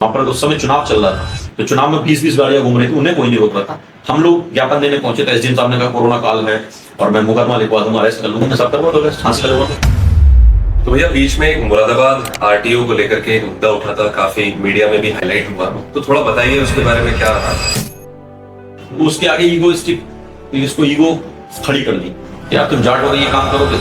वहां पर उस समय चुनाव चल रहा था, तो चुनाव में 20-20 गाड़ियां घूम रही थी, उन्हें कोई नहीं रोक रहा था। हम लोग ज्ञापन देने पहुंचे तो एसडीएम साहब ने कहा कोरोना काल है और मैं मुकदमा लिखवा दूंगा, अरेस्ट कर लूंगा। मैं सब करवा दूंगा, फांसी लगवा दूंगा। तो भैया बीच में एक मुरादाबाद आरटीओ को लेकर के एक मुद्दा उठा था, काफी मीडिया में भी हाईलाइट हुआ, तो थोड़ा बताइए उसके बारे में क्या रहा। उसके आगे ईगोइस्टिक, इसको ईगो खड़ी कर दी, यार तुम जाट हो, ये काम करोगे।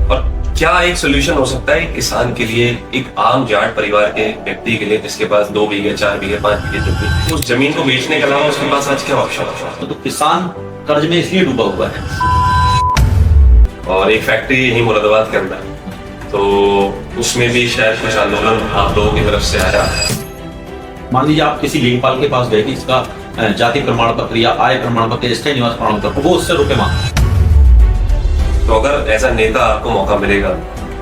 और क्या एक सोल्यूशन हो सकता है किसान के लिए, एक आम जाट परिवार के व्यक्ति के लिए जिसके पास 2 बीघे 4 बीघे 5 बीघे जमीन, उस जमीन को बेचने के अलावा उसके पास आज क्या ऑप्शन? तो किसान कर्ज में इसलिए डूबा हुआ है। और एक फैक्ट्री यही मुरादाबाद के अंदर, तो उसमें भी शायद कुछ आंदोलन आप लोगों की तरफ से आया। मान लीजिए आप किसी लेखपाल के पास गए कि इसका जाति प्रमाण पत्र या आय प्रमाण पत्र, स्थायी निवास प्रमाण पत्र, वो उससे रुपए मांगता। तो अगर ऐसा नेता आपको मौका मिलेगा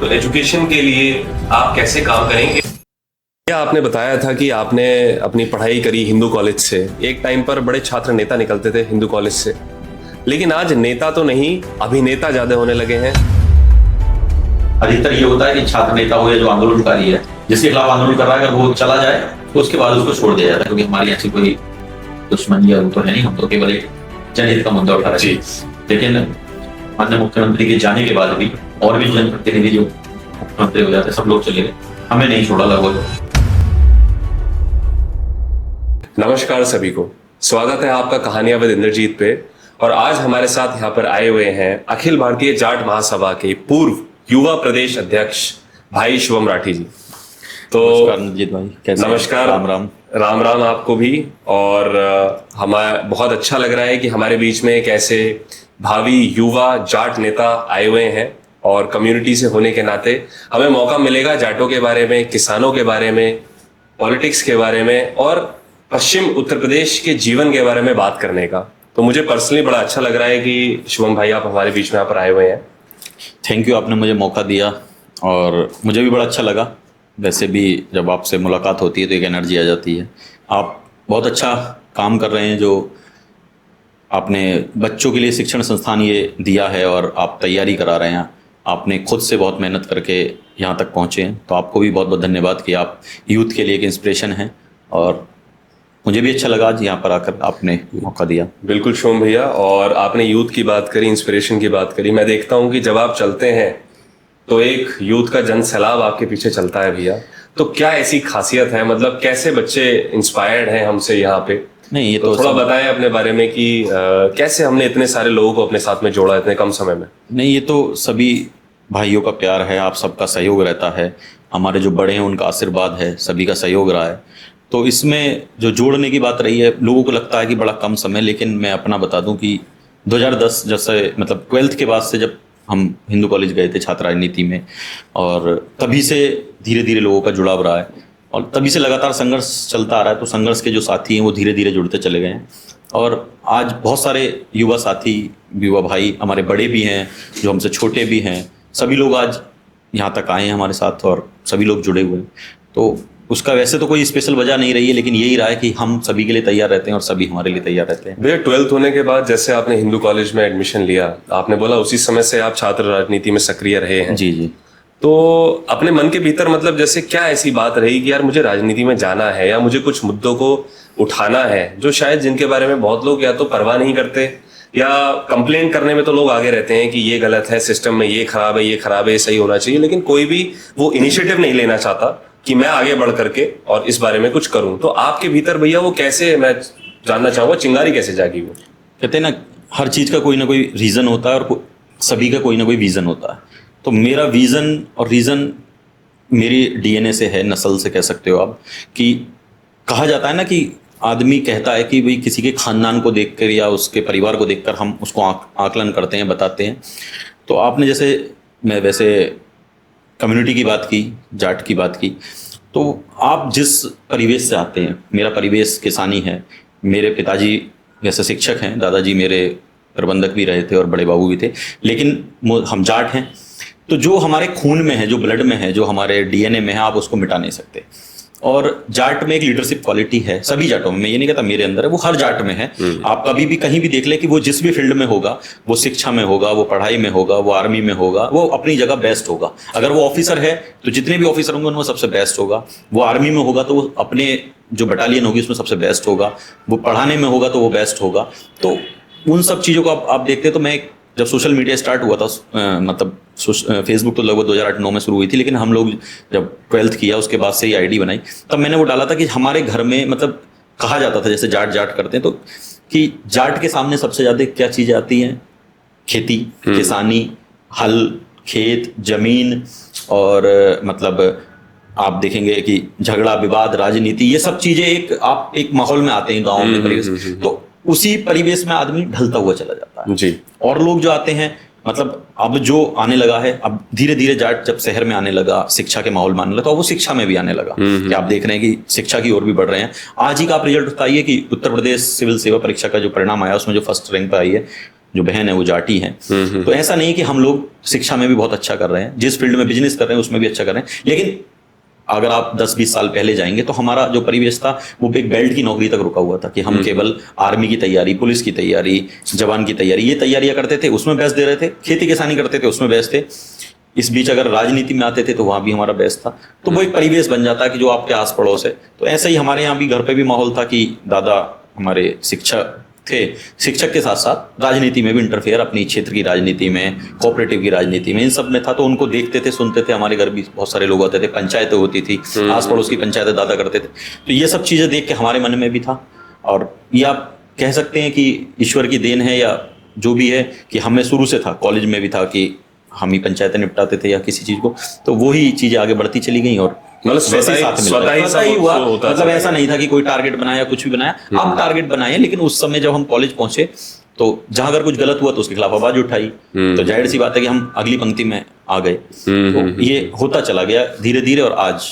तो एजुकेशन के लिए आप कैसे काम करेंगे? क्या आपने बताया था कि आपने अपनी पढ़ाई करी हिंदू कॉलेज से, एक टाइम पर बड़े छात्र नेता निकलते थे हिंदू कॉलेज से, लेकिन आज नेता तो नहीं अभिनेता ज्यादा होने लगे हैं। अधिकतर ये होता है कि छात्र नेता हो या जो आंदोलनकारी है, जिसके खिलाफ आंदोलन कर रहा है, अगर वो चला जाए तो उसके बाद उसको छोड़ दिया जाता है, क्योंकि हमारी ऐसी कोई दुश्मनी या वो तो है नहीं, हम तो केवल एक जनहित का मुद्दा उठा रहे हैं। लेकिन माननीय मुख्यमंत्री के जाने के बाद भी और भी जनप्रतिनिधि जो मुख्यमंत्री हो जाते सब लोग चले गए, हमें नहीं छोड़ा लगभग। नमस्कार सभी को, स्वागत है आपका कहानियां विद इंद्रजीत पे। और आज हमारे साथ यहाँ पर आए हुए हैं अखिल भारतीय जाट महासभा के पूर्व युवा प्रदेश अध्यक्ष भाई शुभम राठी जी। तो नमस्कार भाई, कैसे? नमस्कार, राम राम। राम राम आपको भी। और हमें बहुत अच्छा लग रहा है कि हमारे बीच में एक ऐसे भावी युवा जाट नेता आए हुए हैं, और कम्युनिटी से होने के नाते हमें मौका मिलेगा जाटों के बारे में, किसानों के बारे में, पॉलिटिक्स के बारे में और पश्चिम उत्तर प्रदेश के जीवन के बारे में बात करने का। तो मुझे पर्सनली बड़ा अच्छा लग रहा है कि शुभम भाई आप हमारे बीच में यहाँ पर आए हुए हैं। थैंक यू, आपने मुझे मौका दिया और मुझे भी बड़ा अच्छा लगा। वैसे भी जब आपसे मुलाकात होती है तो एक एनर्जी आ जाती है। आप बहुत अच्छा काम कर रहे हैं, जो आपने बच्चों के लिए शिक्षण संस्थान ये दिया है और आप तैयारी करा रहे हैं। आपने खुद से बहुत मेहनत करके यहाँ तक पहुँचे हैं, तो आपको भी बहुत बहुत धन्यवाद कि आप यूथ के लिए एक इंस्पिरेशन हैं। और मुझे भी अच्छा लगा आज यहाँ पर आकर आपने मौका दिया। बिल्कुल शुभम भैया, और आपने यूथ की बात करी, इंस्पिरेशन की बात करी। मैं देखता हूँ कि जब आप चलते हैं तो एक यूथ का जन सैलाब आपके पीछे चलता है भैया। तो क्या ऐसी खासियत है, मतलब कैसे बच्चे इंस्पायर्ड हैं हमसे यहाँ पे? नहीं, ये तो थोड़ा बताएं अपने बारे में कि कैसे हमने इतने सारे लोगों को अपने साथ में जोड़ा इतने कम समय में। नहीं, ये तो सभी भाइयों का प्यार है, आप सबका सहयोग रहता है, हमारे जो बड़े हैं उनका आशीर्वाद है, सभी का सहयोग रहा है। तो इसमें जो जोड़ने की बात रही है, लोगों को लगता है कि बड़ा कम समय, लेकिन मैं अपना बता दूं कि 2010 जैसे मतलब 12th के बाद से जब हम हिंदू कॉलेज गए थे छात्र राजनीति में, और तभी से धीरे धीरे लोगों का जुड़ाव रहा है और तभी से लगातार संघर्ष चलता आ रहा है। तो संघर्ष के जो साथी हैं वो धीरे धीरे जुड़ते चले गए हैं, और आज बहुत सारे युवा साथी, युवा भाई, हमारे बड़े भी हैं, जो हमसे छोटे भी हैं, सभी लोग आज यहाँ तक आए हैं हमारे साथ और सभी लोग जुड़े हुए हैं। तो उसका वैसे तो कोई स्पेशल वजह नहीं रही है, लेकिन यही रहा है कि हम सभी के लिए तैयार रहते हैं और सभी हमारे लिए तैयार रहते हैं। भैया 12th होने के बाद जैसे आपने हिंदू कॉलेज में एडमिशन लिया, आपने बोला उसी समय से आप छात्र राजनीति में सक्रिय रहे हैं। जी जी। तो अपने मन के भीतर मतलब जैसे क्या ऐसी बात रही कि यार मुझे राजनीति में जाना है, या मुझे कुछ मुद्दों को उठाना है जो शायद जिनके बारे में बहुत लोग या तो परवाह नहीं करते, या कंप्लेन करने में तो लोग आगे रहते हैं कि ये गलत है, सिस्टम में ये खराब है, ये खराब है, ये सही होना चाहिए, लेकिन कोई भी वो इनिशिएटिव नहीं लेना चाहता कि मैं आगे बढ़ करके और इस बारे में कुछ करूं। तो आपके भीतर भैया वो कैसे, मैं जानना चाहूंगा, चिंगारी कैसे जागी? वो कहते हैं ना, हर चीज का कोई ना कोई रीजन होता है और सभी का कोई ना कोई विजन होता है। तो मेरा विजन और रीजन मेरी डीएनए से है, नस्ल से कह सकते हो आप। कि कहा जाता है ना कि आदमी कहता है कि भाई किसी के खानदान को देखकर या उसके परिवार को देखकर हम उसको आकलन करते हैं, बताते हैं। तो आपने जैसे, मैं वैसे कम्युनिटी की बात की, जाट की बात की, तो आप जिस परिवेश से आते हैं, मेरा परिवेश किसानी है। मेरे पिताजी वैसे शिक्षक हैं, दादाजी मेरे प्रबंधक भी रहे थे और बड़े बाबू भी थे, लेकिन हम जाट हैं। तो जो हमारे खून में है, जो ब्लड में है, जो हमारे डीएनए में है, आप उसको मिटा नहीं सकते। और जाट में एक लीडरशिप क्वालिटी है, सभी जाटों में, मैं ये नहीं कहता मेरे अंदर है, वो हर जाट में है। आप कभी भी कहीं भी देख ले कि वो जिस भी फील्ड में होगा, वो शिक्षा में होगा, वो पढ़ाई में होगा, वो आर्मी में होगा, वो अपनी जगह बेस्ट होगा। अगर वो ऑफिसर है तो जितने भी ऑफिसर होंगे उनमें सबसे बेस्ट होगा। वो आर्मी में होगा तो वो अपने जो बटालियन होगी उसमें सबसे बेस्ट होगा। वो पढ़ाने में होगा तो वो बेस्ट होगा। तो उन सब चीज़ों को आप देखते, तो मैं जब सोशल मीडिया स्टार्ट हुआ था, मतलब फेसबुक तो लगभग 2008-9 में शुरू हुई थी, लेकिन हम लोग जब 12th किया उसके बाद से ही आईडी बनाई, तब मैंने वो डाला था कि हमारे घर में मतलब कहा जाता था, जैसे जाट जाट करते हैं तो, कि जाट के सामने सबसे ज्यादा क्या चीजें आती हैं? खेती, किसानी, हल, खेत, जमीन, और मतलब आप देखेंगे कि झगड़ा विवाद, राजनीति, ये सब चीजें एक माहौल में आते हैं गाँव में, परिवेश, तो उसी परिवेश में आदमी ढलता हुआ चला जाता है जी। और लोग जो आते हैं, मतलब अब जो आने लगा है, अब धीरे धीरे जाट जब शहर में आने लगा, शिक्षा के माहौल में आने लगा, तो वो शिक्षा में भी आने लगा कि आप देख रहे हैं कि शिक्षा की ओर भी बढ़ रहे हैं। आज ही का आप रिजल्ट बताइए कि उत्तर प्रदेश सिविल सेवा परीक्षा का जो परिणाम आया उसमें जो फर्स्ट रैंक पे आई है, जो बहन है वो जाटी है। तो ऐसा नहीं है कि हम लोग शिक्षा में भी बहुत अच्छा कर रहे हैं, जिस फील्ड में बिजनेस कर रहे हैं उसमें भी अच्छा कर रहे हैं, लेकिन अगर आप 10-20 साल पहले जाएंगे तो हमारा जो परिवेश था वो एक बेल्ट की नौकरी तक रुका हुआ था, कि हम केवल आर्मी की तैयारी, पुलिस की तैयारी, जवान की तैयारी, ये तैयारियां करते थे, उसमें बेस्ट दे रहे थे, खेती किसानी करते थे उसमें बेस्ट थे। इस बीच अगर राजनीति में आते थे तो वहां भी हमारा बेस्ट था। तो वो एक परिवेश बन जाता है कि जो आपके आस पड़ोस है। तो ऐसा ही हमारे यहाँ भी घर पे भी माहौल था कि दादा हमारे शिक्षक थे, शिक्षक के साथ साथ राजनीति में भी इंटरफेयर, अपनी क्षेत्र की राजनीति में, कोऑपरेटिव की राजनीति में, इन सब में था। तो उनको देखते थे, सुनते थे। हमारे घर भी बहुत सारे लोग आते थे, पंचायतें होती थी, आस पड़ोस की पंचायतें दादा करते थे। तो ये सब चीजें देख के हमारे मन में भी था। और ये आप कह सकते हैं कि ईश्वर की देन है या जो भी है, कि हमें शुरू से था, कॉलेज में भी था कि हम ही पंचायतें निपटाते थे या किसी चीज को, तो वही चीजें आगे बढ़ती चली गई और मतलब स्वतः ही हुआ। मतलब ऐसा नहीं था कि कोई टारगेट बनाया, कुछ भी बनाया। अब टारगेट बनाए, लेकिन उस समय जब हम कॉलेज पहुंचे तो जहां अगर कुछ गलत हुआ तो उसके खिलाफ आवाज उठाई, तो जाहिर सी बात है कि हम अगली पंक्ति में आ गए। तो ये होता चला गया धीरे धीरे, और आज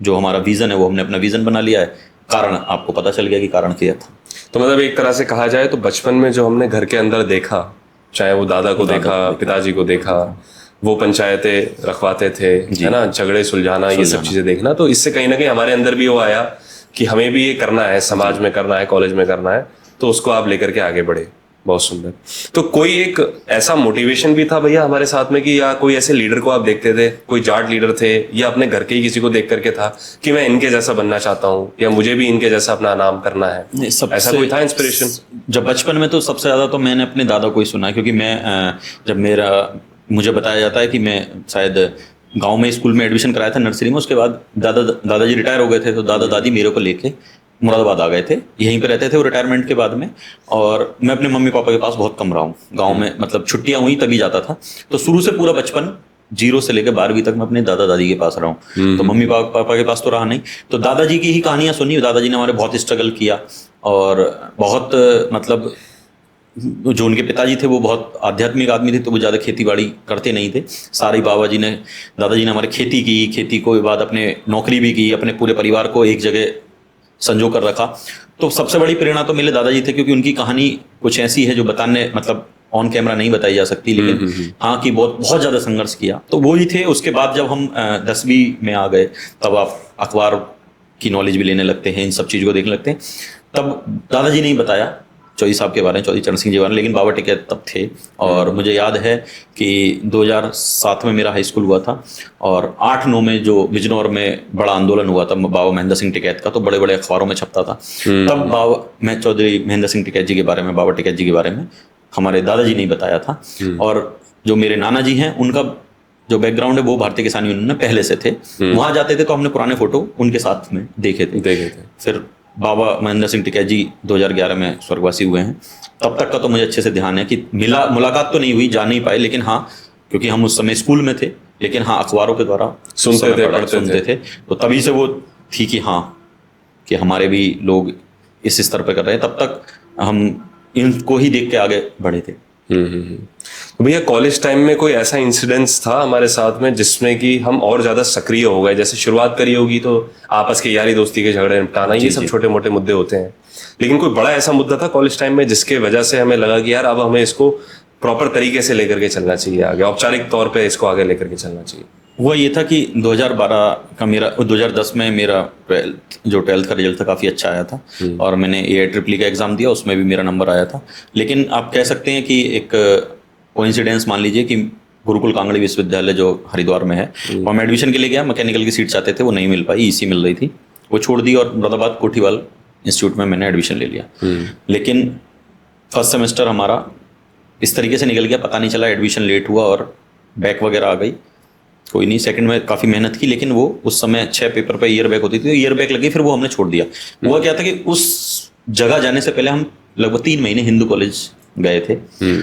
जो हमारा विजन है वो हमने अपना विजन बना लिया है। कारण आपको पता चल गया कि कारण क्या था। तो मतलब एक तरह से कहा जाए तो बचपन में जो हमने घर के अंदर देखा, चाहे वो दादा को देखा, पिताजी को देखा, वो पंचायतें रखवाते थे, है ना, झगड़े सुलझाना, ये सब चीजें देखना, तो इससे कहीं ना कहीं हमारे अंदर भी वो आया कि हमें भी ये करना है, समाज में करना है, कॉलेज में करना है, तो उसको आप लेकर के आगे बढ़े। बहुत सुंदर। तो कोई एक ऐसा मोटिवेशन भी था भैया हमारे साथ में कि, या कोई ऐसे लीडर को आप देखते थे, कोई जाट लीडर थे, या अपने घर के ही किसी को देख करके था कि मैं इनके जैसा बनना चाहता हूँ, या मुझे भी इनके जैसा अपना नाम करना है? ऐसा कोई था इंस्पिरेशन? जब बचपन में तो सबसे ज्यादा तो मैंने अपने दादा को ही सुना, क्योंकि मैं जब मुझे बताया जाता है कि मैं शायद गांव में स्कूल में एडमिशन कराया था नर्सरी में, उसके बाद दादाजी रिटायर हो गए थे, तो दादा दादी मेरे को लेके मुरादाबाद आ गए थे। यहीं पे रहते थे वो रिटायरमेंट के बाद में, और मैं अपने मम्मी पापा के पास बहुत कम रहा हूँ गाँव में, मतलब छुट्टियां हुई तभी जाता था। तो शुरू से पूरा बचपन 0 से लेकर 12वीं तक मैं अपने दादा दादी के पास रहा हूँ, तो मम्मी पापा के पास तो रहा नहीं। तो दादाजी की ही कहानियां सुनी। दादाजी ने हमारे बहुत स्ट्रगल किया, और बहुत मतलब जो उनके पिताजी थे वो बहुत आध्यात्मिक आदमी थे, तो वो ज़्यादा खेती बाड़ी करते नहीं थे। सारी दादाजी ने हमारे खेती की, खेती को बाद अपने नौकरी भी की, अपने पूरे परिवार को एक जगह संजो कर रखा। तो सबसे बड़ी प्रेरणा तो मेरे दादाजी थे, क्योंकि उनकी कहानी कुछ ऐसी है जो बताने, मतलब ऑन कैमरा नहीं बताई जा सकती, लेकिन हाँ कि बहुत ज़्यादा संघर्ष किया। तो वो ही थे। उसके बाद जब हम 10वीं में आ गए, तब आप अखबार की नॉलेज भी लेने लगते हैं, इन सब चीज़ों को देखने लगते हैं। तब दादाजी ने ही बताया चौधरी साहब के बारे में, चौधरी चरण सिंह जी के बारे में, लेकिन बाबा टिकैत तब थे। और मुझे याद है कि 2007 में मेरा हाई स्कूल हुआ था, और 8-9 में जो बिजनौर में बड़ा आंदोलन हुआ था बाबा महेंद्र सिंह टिकैत का, तो बड़े बड़े अखबारों में छपता था। तब मैं चौधरी महेंद्र सिंह टिकैत जी के बारे में, बाबा टिकैत जी के बारे में हमारे दादाजी ने बताया था। और जो मेरे नाना जी हैं, उनका जो बैकग्राउंड है वो भारतीय किसान यूनियन में पहले से थे। वहां जाते थे तो हमने पुराने फोटो उनके साथ में देखे थे। फिर बाबा महेंद्र सिंह टिकैत जी 2011 में स्वर्गवासी हुए हैं। तब तक का तो मुझे अच्छे से ध्यान है कि मुलाकात तो नहीं हुई, जा नहीं पाए, लेकिन हाँ, क्योंकि हम उस समय स्कूल में थे, लेकिन हाँ अखबारों के द्वारा सुनते थे। तो तभी से वो थी कि हाँ, कि हमारे भी लोग इस स्तर पर कर रहे हैं। तब तक हम इनको ही देख के आगे बढ़े थे। तो भैया कॉलेज टाइम में कोई ऐसा इंसिडेंस था हमारे साथ में जिसमें कि हम और ज्यादा सक्रिय हो गए? जैसे शुरुआत करी होगी तो आपस के यारी दोस्ती के झगड़े निपटाना, ये सब छोटे मोटे मुद्दे होते हैं, लेकिन कोई बड़ा ऐसा मुद्दा था कॉलेज टाइम में जिसके वजह से हमें लगा कि यार अब हमें इसको प्रॉपर तरीके से लेकर के चलना चाहिए, आगे औपचारिक तौर पे इसको आगे लेकर के चलना चाहिए? हुआ ये था कि 2012 का मेरा 2010 में मेरा ट्वेल्थ का रिजल्ट था काफ़ी अच्छा आया था और मैंने AIEEE का एग्ज़ाम दिया, उसमें भी मेरा नंबर आया था। लेकिन आप कह सकते हैं कि एक कोइंसिडेंस मान लीजिए कि गुरुकुल कांगड़ी विश्वविद्यालय जो हरिद्वार में है, वहाँ मैं एडमिशन के लिए गया, मैकेनिकल की सीट चाहते थे, वो नहीं मिल पाई, EC मिल रही थी, वो छोड़ दी और मुरादाबाद कोठीवाल इंस्टीट्यूट में मैंने एडमिशन ले लिया। लेकिन फर्स्ट सेमेस्टर हमारा इस तरीके से निकल गया, पता नहीं चला, एडमिशन लेट हुआ और बैक वगैरह आ गई। कोई नहीं, सेकंड में काफ़ी मेहनत की, लेकिन वो उस समय 6 पेपर पे ईयर बैक होती थी, तो ईयर बैक लगी, फिर वो हमने छोड़ दिया। हुआ क्या था कि उस जगह जाने से पहले हम लगभग 3 महीने हिंदू कॉलेज गए थे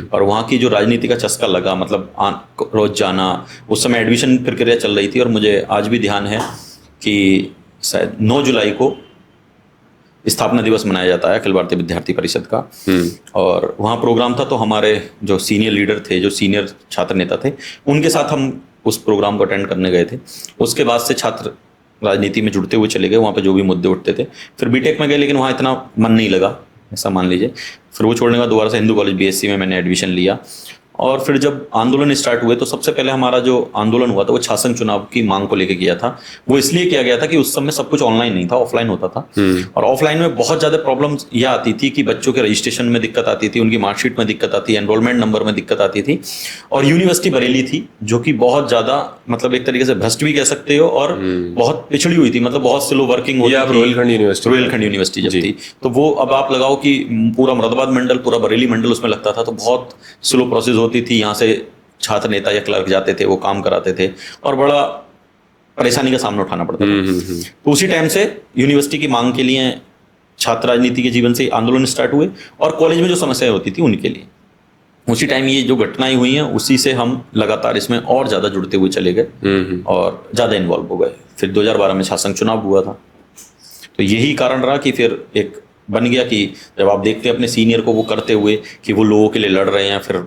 और वहाँ की जो राजनीति का चस्का लगा, मतलब रोज जाना, उस समय एडमिशन प्रक्रिया चल रही थी और मुझे आज भी ध्यान है कि शायद 9 जुलाई को स्थापना दिवस मनाया जाता है अखिल भारतीय विद्यार्थी परिषद का, और वहाँ प्रोग्राम था, तो हमारे जो सीनियर लीडर थे, जो सीनियर छात्र नेता थे, उनके साथ हम उस प्रोग्राम को अटेंड करने गए थे। उसके बाद से छात्र राजनीति में जुड़ते हुए चले गए, वहाँ पे जो भी मुद्दे उठते थे। फिर बीटेक में गए, लेकिन वहाँ इतना मन नहीं लगा, ऐसा मान लीजिए। फिर वो छोड़ने का दोबारा से हिंदू कॉलेज BSc में मैंने एडमिशन लिया। और फिर जब आंदोलन स्टार्ट हुए, तो सबसे पहले हमारा जो आंदोलन हुआ था वो छाछंग चुनाव की मांग को लेकर किया था। वो इसलिए किया गया था कि उस समय सब कुछ ऑनलाइन नहीं था, ऑफलाइन होता था, और ऑफलाइन में बहुत ज्यादा प्रॉब्लम्स यह आती थी कि बच्चों के रजिस्ट्रेशन में दिक्कत आती थी, उनकी मार्कशीट में दिक्कत आती, एनरोलमेंट नंबर में दिक्कत आती थी। और यूनिवर्सिटी बरेली थी, जो कि बहुत ज्यादा, मतलब एक तरीके से भ्रष्ट भी कह सकते हो, और बहुत पिछड़ी हुई थी, मतलब बहुत स्लो वर्किंग होती थी। रोहिलखंड यूनिवर्सिटी जब थी, तो वो अब आप लगाओ कि पूरा मुरादाबाद मंडल, पूरा बरेली मंडल उसमें लगता था, तो बहुत स्लो प्रोसेस होती थी। यहाँ से छात्र नेता या क्लर्क जाते थे, वो काम कराते थे और बड़ा परेशानी का सामना उठाना पड़ता था। तो उसी टाइम से यूनिवर्सिटी की मांग के लिए छात्र राजनीति के जीवन से आंदोलन स्टार्ट हुए, और कॉलेज में जो समस्याएं होती थी उनके लिए उसी टाइम ये जो घटनाएं हुई हैं, उसी से हम लगातार इसमें और ज्यादा जुड़ते हुए चले गए और ज्यादा इन्वॉल्व हो गए। फिर 2012 में छाछंग चुनाव हुआ था, तो यही कारण रहा कि फिर एक बन गया कि जब आप देखते हैं अपने सीनियर को वो करते हुए कि वो लोगों के लिए लड़ रहे हैं, फिर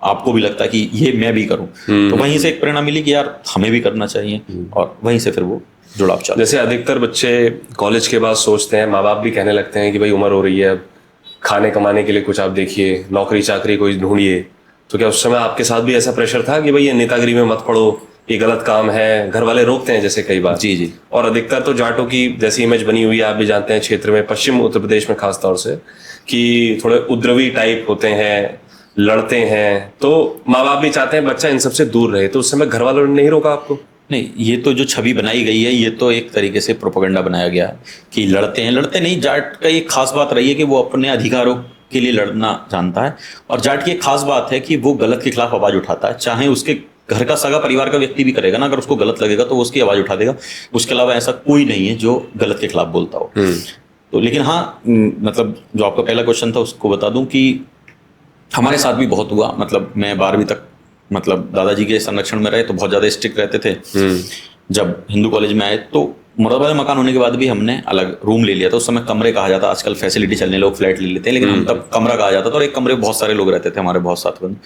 आपको भी लगता है कि ये मैं भी करूं, तो वहीं से एक प्रेरणा मिली कि यार हमें भी करना चाहिए, और वहीं से फिर वो जुड़ाव चला। जैसे अधिकतर बच्चे कॉलेज के बाद सोचते हैं, माँ बाप भी कहने लगते हैं कि भाई उम्र हो रही है, अब खाने कमाने के लिए कुछ आप देखिए, नौकरी चाकरी कोई ढूंढिए। तो क्या उस समय आपके साथ भी ऐसा प्रेशर था कि भाई ये नेतागिरी में मत पड़ो, ये गलत काम है, घर वाले रोकते हैं जैसे कई बार? जी। और अधिकतर तो जाटों की जैसी इमेज बनी हुई है, आप भी जानते हैं क्षेत्र में, पश्चिम उत्तर प्रदेश में खास तौर से, कि थोड़े उपद्रवी टाइप होते हैं, लड़ते हैं, तो माँ बाप भी चाहते हैं बच्चा इन सबसे दूर रहे। तो उस समय घर वालों ने नहीं रोका आपको? नहीं, ये तो जो छवि बनाई गई है, ये तो एक तरीके से प्रोपेगेंडा बनाया गया है कि लड़ते हैं। लड़ते नहीं, जाट का एक खास बात रही है कि वो अपने अधिकारों के लिए लड़ना जानता है, और जाट की एक खास बात है कि वो गलत के खिलाफ आवाज उठाता है, चाहे उसके घर का सगा परिवार का व्यक्ति भी करेगा ना, अगर उसको गलत लगेगा तो वो उसकी आवाज उठा देगा। उसके अलावा ऐसा कोई नहीं है जो गलत के खिलाफ बोलता हो। तो लेकिन हाँ, मतलब जो आपका पहला क्वेश्चन था उसको बता दूं कि हमारे साथ भी बहुत हुआ। मतलब मैं 12वीं तक मतलब दादाजी के संरक्षण में रहे, तो बहुत ज्यादा स्ट्रिक्ट रहते थे। जब हिंदू कॉलेज में आए तो मुरादाबाद मकान होने के बाद भी हमने अलग रूम ले लिया था। उस समय कमरे कहा जाता, आजकल फैसिलिटी चलने लोग फ्लैट ले लेते हैं, लेकिन हम तब कमरा कहा जाता था, और एक कमरे में बहुत सारे लोग रहते थे, हमारे बहुत साथ बंद।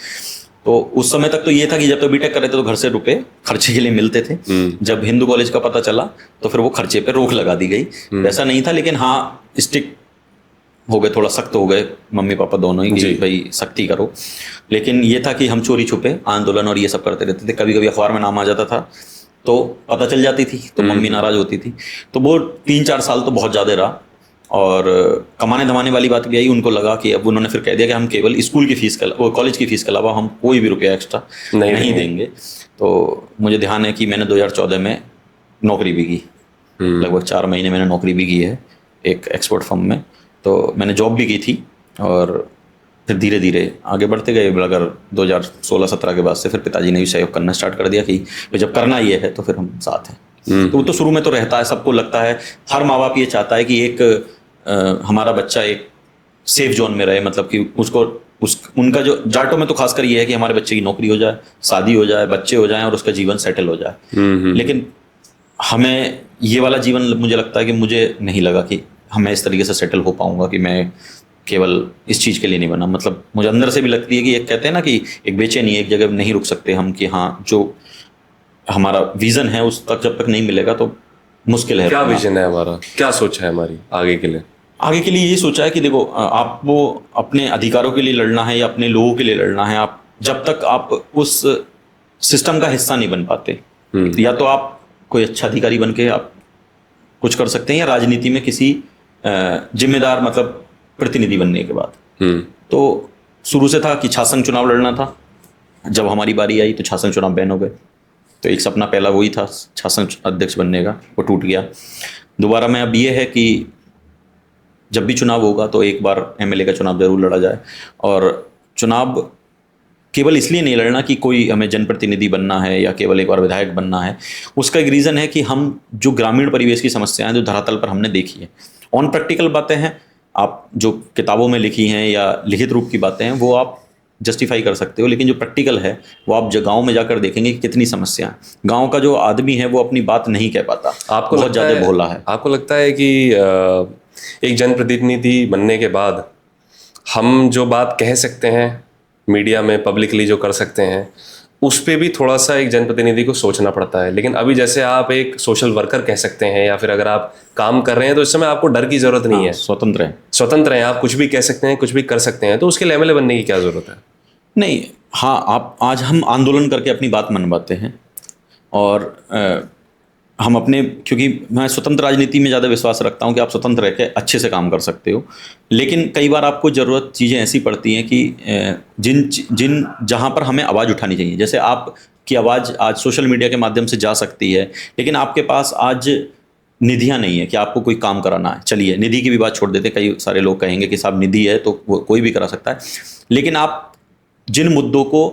तो उस समय तक तो ये था कि जब तो बीटेक कर रहे थे तो घर से रुपए खर्चे के लिए मिलते थे। जब हिंदू कॉलेज का पता चला तो फिर वो खर्चे पे रोक लगा दी गई। वैसा नहीं था, लेकिन हाँ स्ट्रिक्ट हो गए, थोड़ा सख्त हो गए मम्मी पापा दोनों ही कि भाई सख्ती करो। लेकिन ये था कि हम चोरी छुपे आंदोलन और ये सब करते रहते थे। कभी कभी अखबार में नाम आ जाता था तो पता चल जाती थी, तो मम्मी नाराज होती थी। तो वो 3-4 साल तो बहुत ज़्यादा रहा। और कमाने धमाने वाली बात भी आई, उनको लगा कि अब उन्होंने फिर कह दिया कि हम केवल स्कूल की फीस के अलावा, कॉलेज की फीस के अलावा हम कोई भी रुपया एक्स्ट्रा नहीं देंगे। तो मुझे ध्यान है कि मैंने 2014 में नौकरी भी की, लगभग 4 महीने मैंने नौकरी भी की है एक एक्सपोर्ट फर्म में। तो मैंने जॉब भी की थी, और फिर धीरे धीरे आगे बढ़ते गए। अगर 2016-17 के बाद से फिर पिताजी ने भी सहयोग करना स्टार्ट कर दिया कि जब करना ये है तो फिर हम साथ हैं। तो वो तो शुरू में तो रहता है, सबको लगता है, हर माँ बाप ये चाहता है कि एक हमारा बच्चा एक सेफ जोन में रहे, मतलब कि उसको उनका जो जाटों में तो खासकर ये है कि हमारे बच्चे की नौकरी हो जाए, शादी हो जाए, बच्चे हो जाएं और उसका जीवन सेटल हो जाए। लेकिन हमें ये वाला जीवन, मुझे लगता है कि मुझे नहीं लगा कि मैं इस तरीके से सेटल हो पाऊंगा, कि मैं केवल इस चीज़ के लिए नहीं बना। मतलब मुझे अंदर से भी लगती है कि एक कहते हैं ना कि एक बेचैनी, एक जगह नहीं रुक सकते हम, कि हाँ जो हमारा विजन है उस तक जब तक नहीं मिलेगा तो मुश्किल है। क्या विजन है हमारा, क्या सोच है हमारी आगे के लिए? आगे के लिए यही सोचा है कि देखो, आप वो अपने अधिकारों के लिए लड़ना है या अपने लोगों के लिए लड़ना है, आप जब तक आप उस सिस्टम का हिस्सा नहीं बन पाते, या तो आप कोई अच्छा अधिकारी बन के आप कुछ कर सकते हैं, या राजनीति में किसी जिम्मेदार मतलब प्रतिनिधि बनने के बाद। तो शुरू से था कि छासंग चुनाव लड़ना था, जब हमारी बारी आई तो छासंग चुनाव बैन हो गए, तो एक सपना पहला वही था छासंग अध्यक्ष बनने का, वो टूट गया। दोबारा में अब ये है कि जब भी चुनाव होगा तो एक बार एमएलए का चुनाव जरूर लड़ा जाए, और चुनाव केवल इसलिए नहीं लड़ना कि कोई हमें जनप्रतिनिधि बनना है या केवल एक बार विधायक बनना है। उसका एक रीज़न है कि हम जो ग्रामीण परिवेश की समस्याएं जो धरातल पर हमने देखी है, ऑन प्रैक्टिकल बातें हैं, आप जो किताबों में लिखी हैं या लिखित रूप की बातें हैं वो आप जस्टिफाई कर सकते हो, लेकिन जो प्रैक्टिकल है वो आप गाँव में जाकर देखेंगे कि कितनी समस्या है। गाँव का जो आदमी है वो अपनी बात नहीं कह पाता, आपको बहुत ज़्यादा भोला है। आपको लगता है कि एक जनप्रतिनिधि बनने के बाद हम जो बात कह सकते हैं मीडिया में पब्लिकली जो कर सकते हैं उस पे भी थोड़ा सा एक जनप्रतिनिधि को सोचना पड़ता है? लेकिन अभी जैसे आप एक सोशल वर्कर कह सकते हैं, या फिर अगर आप काम कर रहे हैं तो इस समय आपको डर की जरूरत नहीं है, स्वतंत्र हैं, आप कुछ भी कह सकते हैं, कुछ भी कर सकते हैं, तो उसके लिए एमएलए बनने की क्या जरूरत है? नहीं, हाँ, आप आज हम आंदोलन करके अपनी बात मनवाते हैं, और हम अपने, क्योंकि मैं स्वतंत्र राजनीति में ज़्यादा विश्वास रखता हूँ कि आप स्वतंत्र रह के अच्छे से काम कर सकते हो, लेकिन कई बार आपको ज़रूरत चीज़ें ऐसी पड़ती हैं कि जहाँ पर हमें आवाज़ उठानी चाहिए। जैसे आपकी आवाज़ आज सोशल मीडिया के माध्यम से जा सकती है, लेकिन आपके पास आज निधियाँ नहीं है कि आपको कोई काम कराना है। चलिए निधि की भी बात छोड़ देते, कई सारे लोग कहेंगे कि साहब निधि है तो वो कोई भी करा सकता है, लेकिन आप जिन मुद्दों को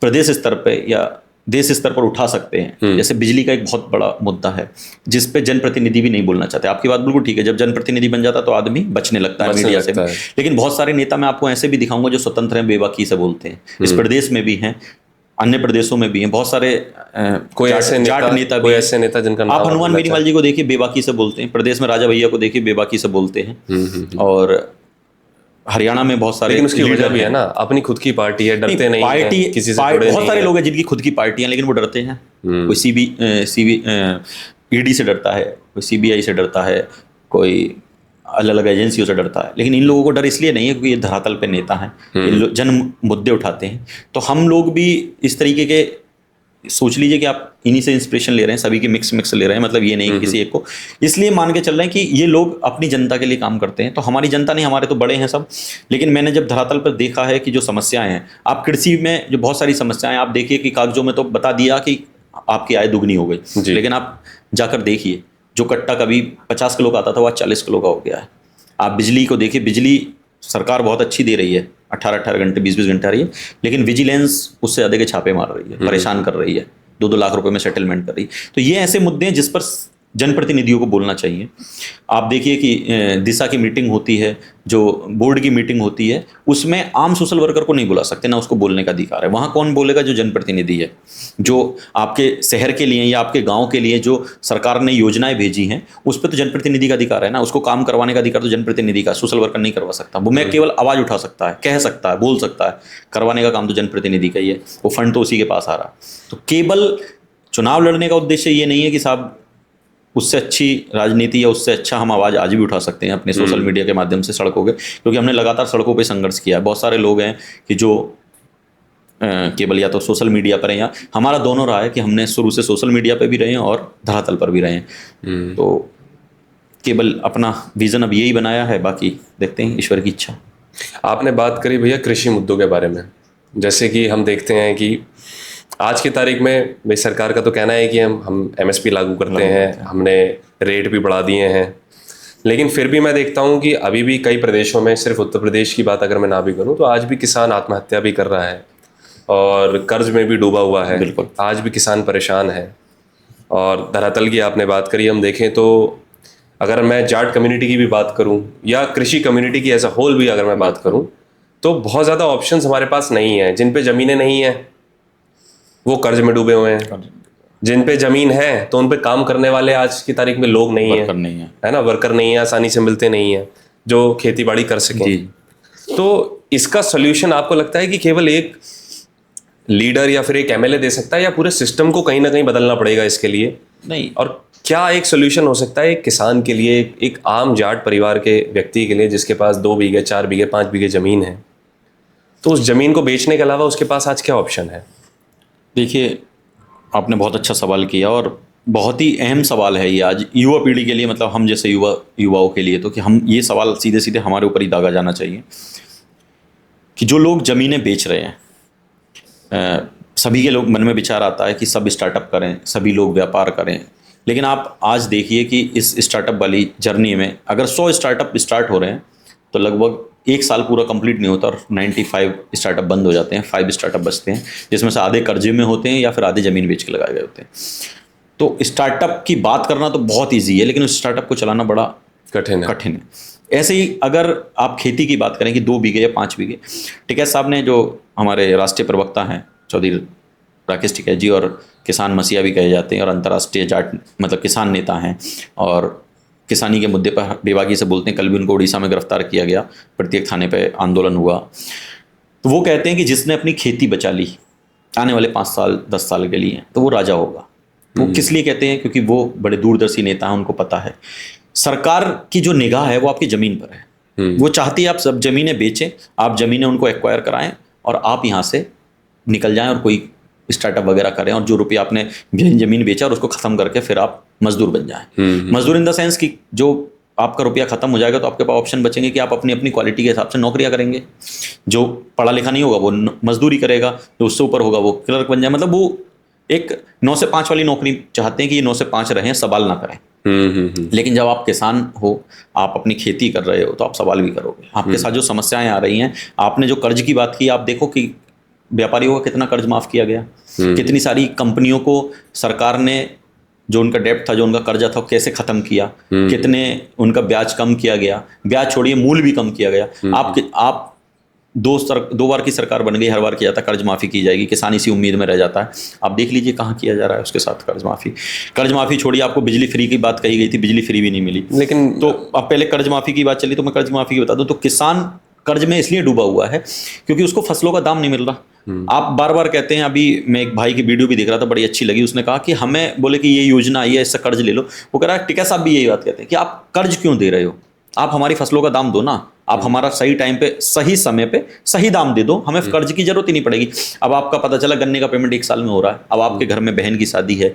प्रदेश स्तर पर या देश स्तर पर उठा सकते हैं, जैसे बिजली का एक बहुत बड़ा मुद्दा है जिस पे जनप्रतिनिधि भी नहीं बोलना चाहते। आपकी बात बिल्कुल ठीक है, जब जनप्रतिनिधि बन जाता तो आदमी बचने लगता है मीडिया से। लेकिन बहुत सारे नेता मैं आपको ऐसे भी दिखाऊंगा जो स्वतंत्र हैं, बेबाकी से बोलते हैं। इस प्रदेश में भी हैं, अन्य प्रदेशों में भी हैं बहुत सारे कोई ऐसे नेता भी, ऐसे नेता जिनका आप हनुमान बेनीवाल जी को देखिए, बेबाकी से बोलते हैं। प्रदेश में राजा भैया को देखिए, बेबाकी से बोलते हैं। और हरियाणा में बहुत सारे, लेकिन उसकी वजह भी है ना, अपनी खुद की पार्टी है, डरते नहीं पार्टी है, किसी से बहुत सारे लोग हैं जिनकी खुद की पार्टी है लेकिन वो डरते हैं। कोई ईडी से डरता है, कोई सीबीआई से डरता है, कोई अलग अलग एजेंसियों से डरता है, लेकिन इन लोगों को डर इसलिए नहीं है क्योंकि ये धरातल पे नेता हैं, जन मुद्दे उठाते हैं। तो हम लोग भी इस तरीके के, सोच लीजिए कि आप इन्हीं से इंस्पिरेशन ले रहे हैं, सभी के मिक्स ले रहे हैं, मतलब ये नहीं किसी एक को, इसलिए मान के चल रहे हैं कि ये लोग अपनी जनता के लिए काम करते हैं। तो हमारी जनता नहीं, हमारे तो बड़े हैं सब, लेकिन मैंने जब धरातल पर देखा है कि जो समस्याएं हैं, आप कृषि में जो बहुत सारी समस्याएं आप देखिए कि कागजों में तो बता दिया कि आपकी आय दुगनी हो गई, लेकिन आप जाकर देखिए जो कट्टा कभी 50 किलो का आता था वो 40 किलो का हो गया है। आप बिजली को देखिए, बिजली सरकार बहुत अच्छी दे रही है, 18-18 घंटे 20-20 घंटे आ रही है, लेकिन विजिलेंस उससे अधिक छापे मार रही है, परेशान कर रही है, 2-2 लाख रुपए में सेटलमेंट कर रही है। तो ये ऐसे मुद्दे हैं जिस पर जनप्रतिनिधियों को बोलना चाहिए। आप देखिए कि दिशा की मीटिंग होती है, जो बोर्ड की मीटिंग होती है, उसमें आम सोशल वर्कर को नहीं बुला सकते, ना उसको बोलने का अधिकार है। वहाँ कौन बोलेगा? जो जनप्रतिनिधि है, जो आपके शहर के लिए या आपके गांव के लिए जो सरकार ने योजनाएं भेजी हैं, उस पर तो जनप्रतिनिधि का अधिकार है ना, उसको काम करवाने का अधिकार तो जनप्रतिनिधि का, सोशल वर्कर नहीं करवा सकता। वो मैं केवल आवाज़ उठा सकता है, कह सकता है, बोल सकता है, करवाने का काम तो जनप्रतिनिधि का ही है, वो फंड तो उसी के पास आ रहा है। तो केवल चुनाव लड़ने का उद्देश्य ये नहीं है कि साहब उससे अच्छी राजनीति या उससे अच्छा हम आवाज़ आज भी उठा सकते हैं अपने सोशल मीडिया के माध्यम से सड़कों के, क्योंकि हमने लगातार सड़कों पे संघर्ष किया है। बहुत सारे लोग हैं कि जो केवल या तो सोशल मीडिया पर हैं, या हमारा दोनों रहा है कि हमने शुरू से सोशल मीडिया पे भी रहे हैं और धरातल पर भी रहे हैं। तो केवल अपना विज़न अब यही बनाया है, बाकी देखते हैं ईश्वर की इच्छा। आपने बात करी भैया कृषि मुद्दों के बारे में, जैसे कि हम देखते हैं कि आज की तारीख में भाई सरकार का तो कहना है कि हम एमएसपी लागू करते हैं, हमने रेट भी बढ़ा दिए हैं, लेकिन फिर भी मैं देखता हूं कि अभी भी कई प्रदेशों में, सिर्फ उत्तर प्रदेश की बात अगर मैं ना भी करूं तो आज भी किसान आत्महत्या भी कर रहा है और कर्ज में भी डूबा हुआ है। बिल्कुल, आज भी किसान परेशान है। और धरातल की आपने बात करी, हम देखें तो अगर मैं जाट कम्युनिटी की भी बात करूं या कृषि कम्युनिटी की एज अ होल भी अगर मैं बात करूं, तो बहुत ज़्यादा ऑप्शंस हमारे पास नहीं है। जिन पे ज़मीनें नहीं हैं वो कर्ज में डूबे हुए हैं, जिन पे ज़मीन है तो उन पे काम करने वाले आज की तारीख में लोग नहीं है, है ना, वर्कर नहीं है, आसानी से मिलते नहीं है जो खेती बाड़ी कर सकें। तो इसका सोल्यूशन आपको लगता है कि केवल एक लीडर या फिर एक एमएलए दे सकता है, या पूरे सिस्टम को कहीं ना कहीं बदलना पड़ेगा इसके लिए? नहीं। और क्या एक सोल्यूशन हो सकता है एक किसान के लिए, एक आम जाट परिवार के व्यक्ति के लिए जिसके पास 2 बीघे 4 बीघे 5 बीघे ज़मीन है, तो उस ज़मीन को बेचने के अलावा उसके पास आज क्या ऑप्शन है? देखिए, आपने बहुत अच्छा सवाल किया और बहुत ही अहम सवाल है ये आज युवा पीढ़ी के लिए, मतलब हम जैसे युवाओं के लिए, तो कि हम ये सवाल सीधे सीधे हमारे ऊपर ही दागा जाना चाहिए कि जो लोग ज़मीनें बेच रहे हैं, सभी के लोग मन में विचार आता है कि सब स्टार्टअप करें, सभी लोग व्यापार करें, लेकिन आप आज देखिए कि इस स्टार्टअप वाली जर्नी में अगर 100 स्टार्टअप स्टार्ट हो रहे हैं तो लगभग एक साल पूरा कंप्लीट नहीं होता और 95 स्टार्टअप बंद हो जाते हैं, 5 स्टार्टअप बचते हैं, जिसमें से आधे कर्जे में होते हैं या फिर आधे ज़मीन बेच के लगाए गए होते हैं। तो स्टार्टअप की बात करना तो बहुत ईजी है, लेकिन उस स्टार्टअप को चलाना बड़ा कठिन है। ऐसे ही अगर आप खेती की बात करें कि 2 बीघे या 5 बीघे, टिकैत साहब ने, जो हमारे राष्ट्रीय प्रवक्ता हैं चौधरी राकेश टिकैत जी, और किसान मसीहा भी कहे जाते हैं और अंतर्राष्ट्रीय जाट मतलब किसान नेता हैं और किसानी के मुद्दे पर बेबाकी से बोलते हैं। कल भी उनको उड़ीसा में गिरफ्तार किया गया, प्रत्येक थाने पे आंदोलन हुआ। तो वो कहते हैं कि जिसने अपनी खेती बचा ली आने वाले 5 साल 10 साल के लिए, तो वो राजा होगा। वो किस लिए कहते हैं? क्योंकि वो बड़े दूरदर्शी नेता हैं, उनको पता है सरकार की जो निगाह है वो आपकी ज़मीन पर है। वो चाहती है आप सब ज़मीनें बेचें, आप ज़मीनें उनको एक्वायर कराएं और आप यहाँ से निकल जाएं और कोई स्टार्टअप वगैरह करें, और जो रुपया आपने ज़मीन बेचा और उसको ख़त्म करके फिर आप मजदूर बन जाएं। मजदूर इन द सेंस कि जो आपका रुपया ख़त्म हो जाएगा तो आपके पास ऑप्शन बचेंगे कि आप अपनी अपनी क्वालिटी के हिसाब से नौकरियां करेंगे। जो पढ़ा लिखा नहीं होगा वो मजदूरी करेगा, जो उससे ऊपर होगा वो क्लर्क बन जाए। मतलब वो एक 9 से 5 वाली नौकरी चाहते हैं कि ये 9 से 5 रहें, सवाल ना करें। लेकिन जब आप किसान हो, आप अपनी खेती कर रहे हो, तो आप सवाल भी करोगे। आपके साथ जो समस्याएं आ रही हैं, आपने जो कर्ज की बात की, आप देखो कि व्यापारियों का कितना कर्ज माफ किया गया, कितनी सारी कंपनियों को सरकार ने जो उनका डेब्ट था, जो उनका कर्जा था, कैसे खत्म किया, कितने उनका ब्याज कम किया गया, ब्याज छोड़िए मूल भी कम किया गया। आप 2 बार की सरकार बन गई, हर बार किया जाता कर्ज माफ़ी की जाएगी, किसान इसी उम्मीद में रह जाता है। आप देख लीजिए कहाँ किया जा रहा है उसके साथ कर्ज माफ़ी छोड़िए, आपको बिजली फ्री की बात कही गई थी, बिजली फ्री भी नहीं मिली। लेकिन तो अब पहले कर्ज माफ़ी की बात चली, तो मैं कर्ज माफ़ी की बता दूं, तो किसान कर्ज में इसलिए डूबा हुआ है क्योंकि उसको फसलों का दाम नहीं मिल रहा। आप बार बार कहते हैं, अभी मैं एक भाई की वीडियो भी देख रहा था, बड़ी अच्छी लगी, उसने कहा कि हमें बोले कि ये योजना आई है, इससे कर्ज ले लो। वो कह रहा है, टिकैत साहब भी यही बात कहते हैं कि आप कर्ज क्यों दे रहे हो, आप हमारी फसलों का दाम दो ना, आप हमारा सही टाइम पे सही समय पे सही दाम दे दो, हमें कर्ज की जरूरत ही नहीं पड़ेगी। अब आपका पता चला गन्ने का पेमेंट 1 साल में हो रहा है, अब आपके घर में बहन की शादी है,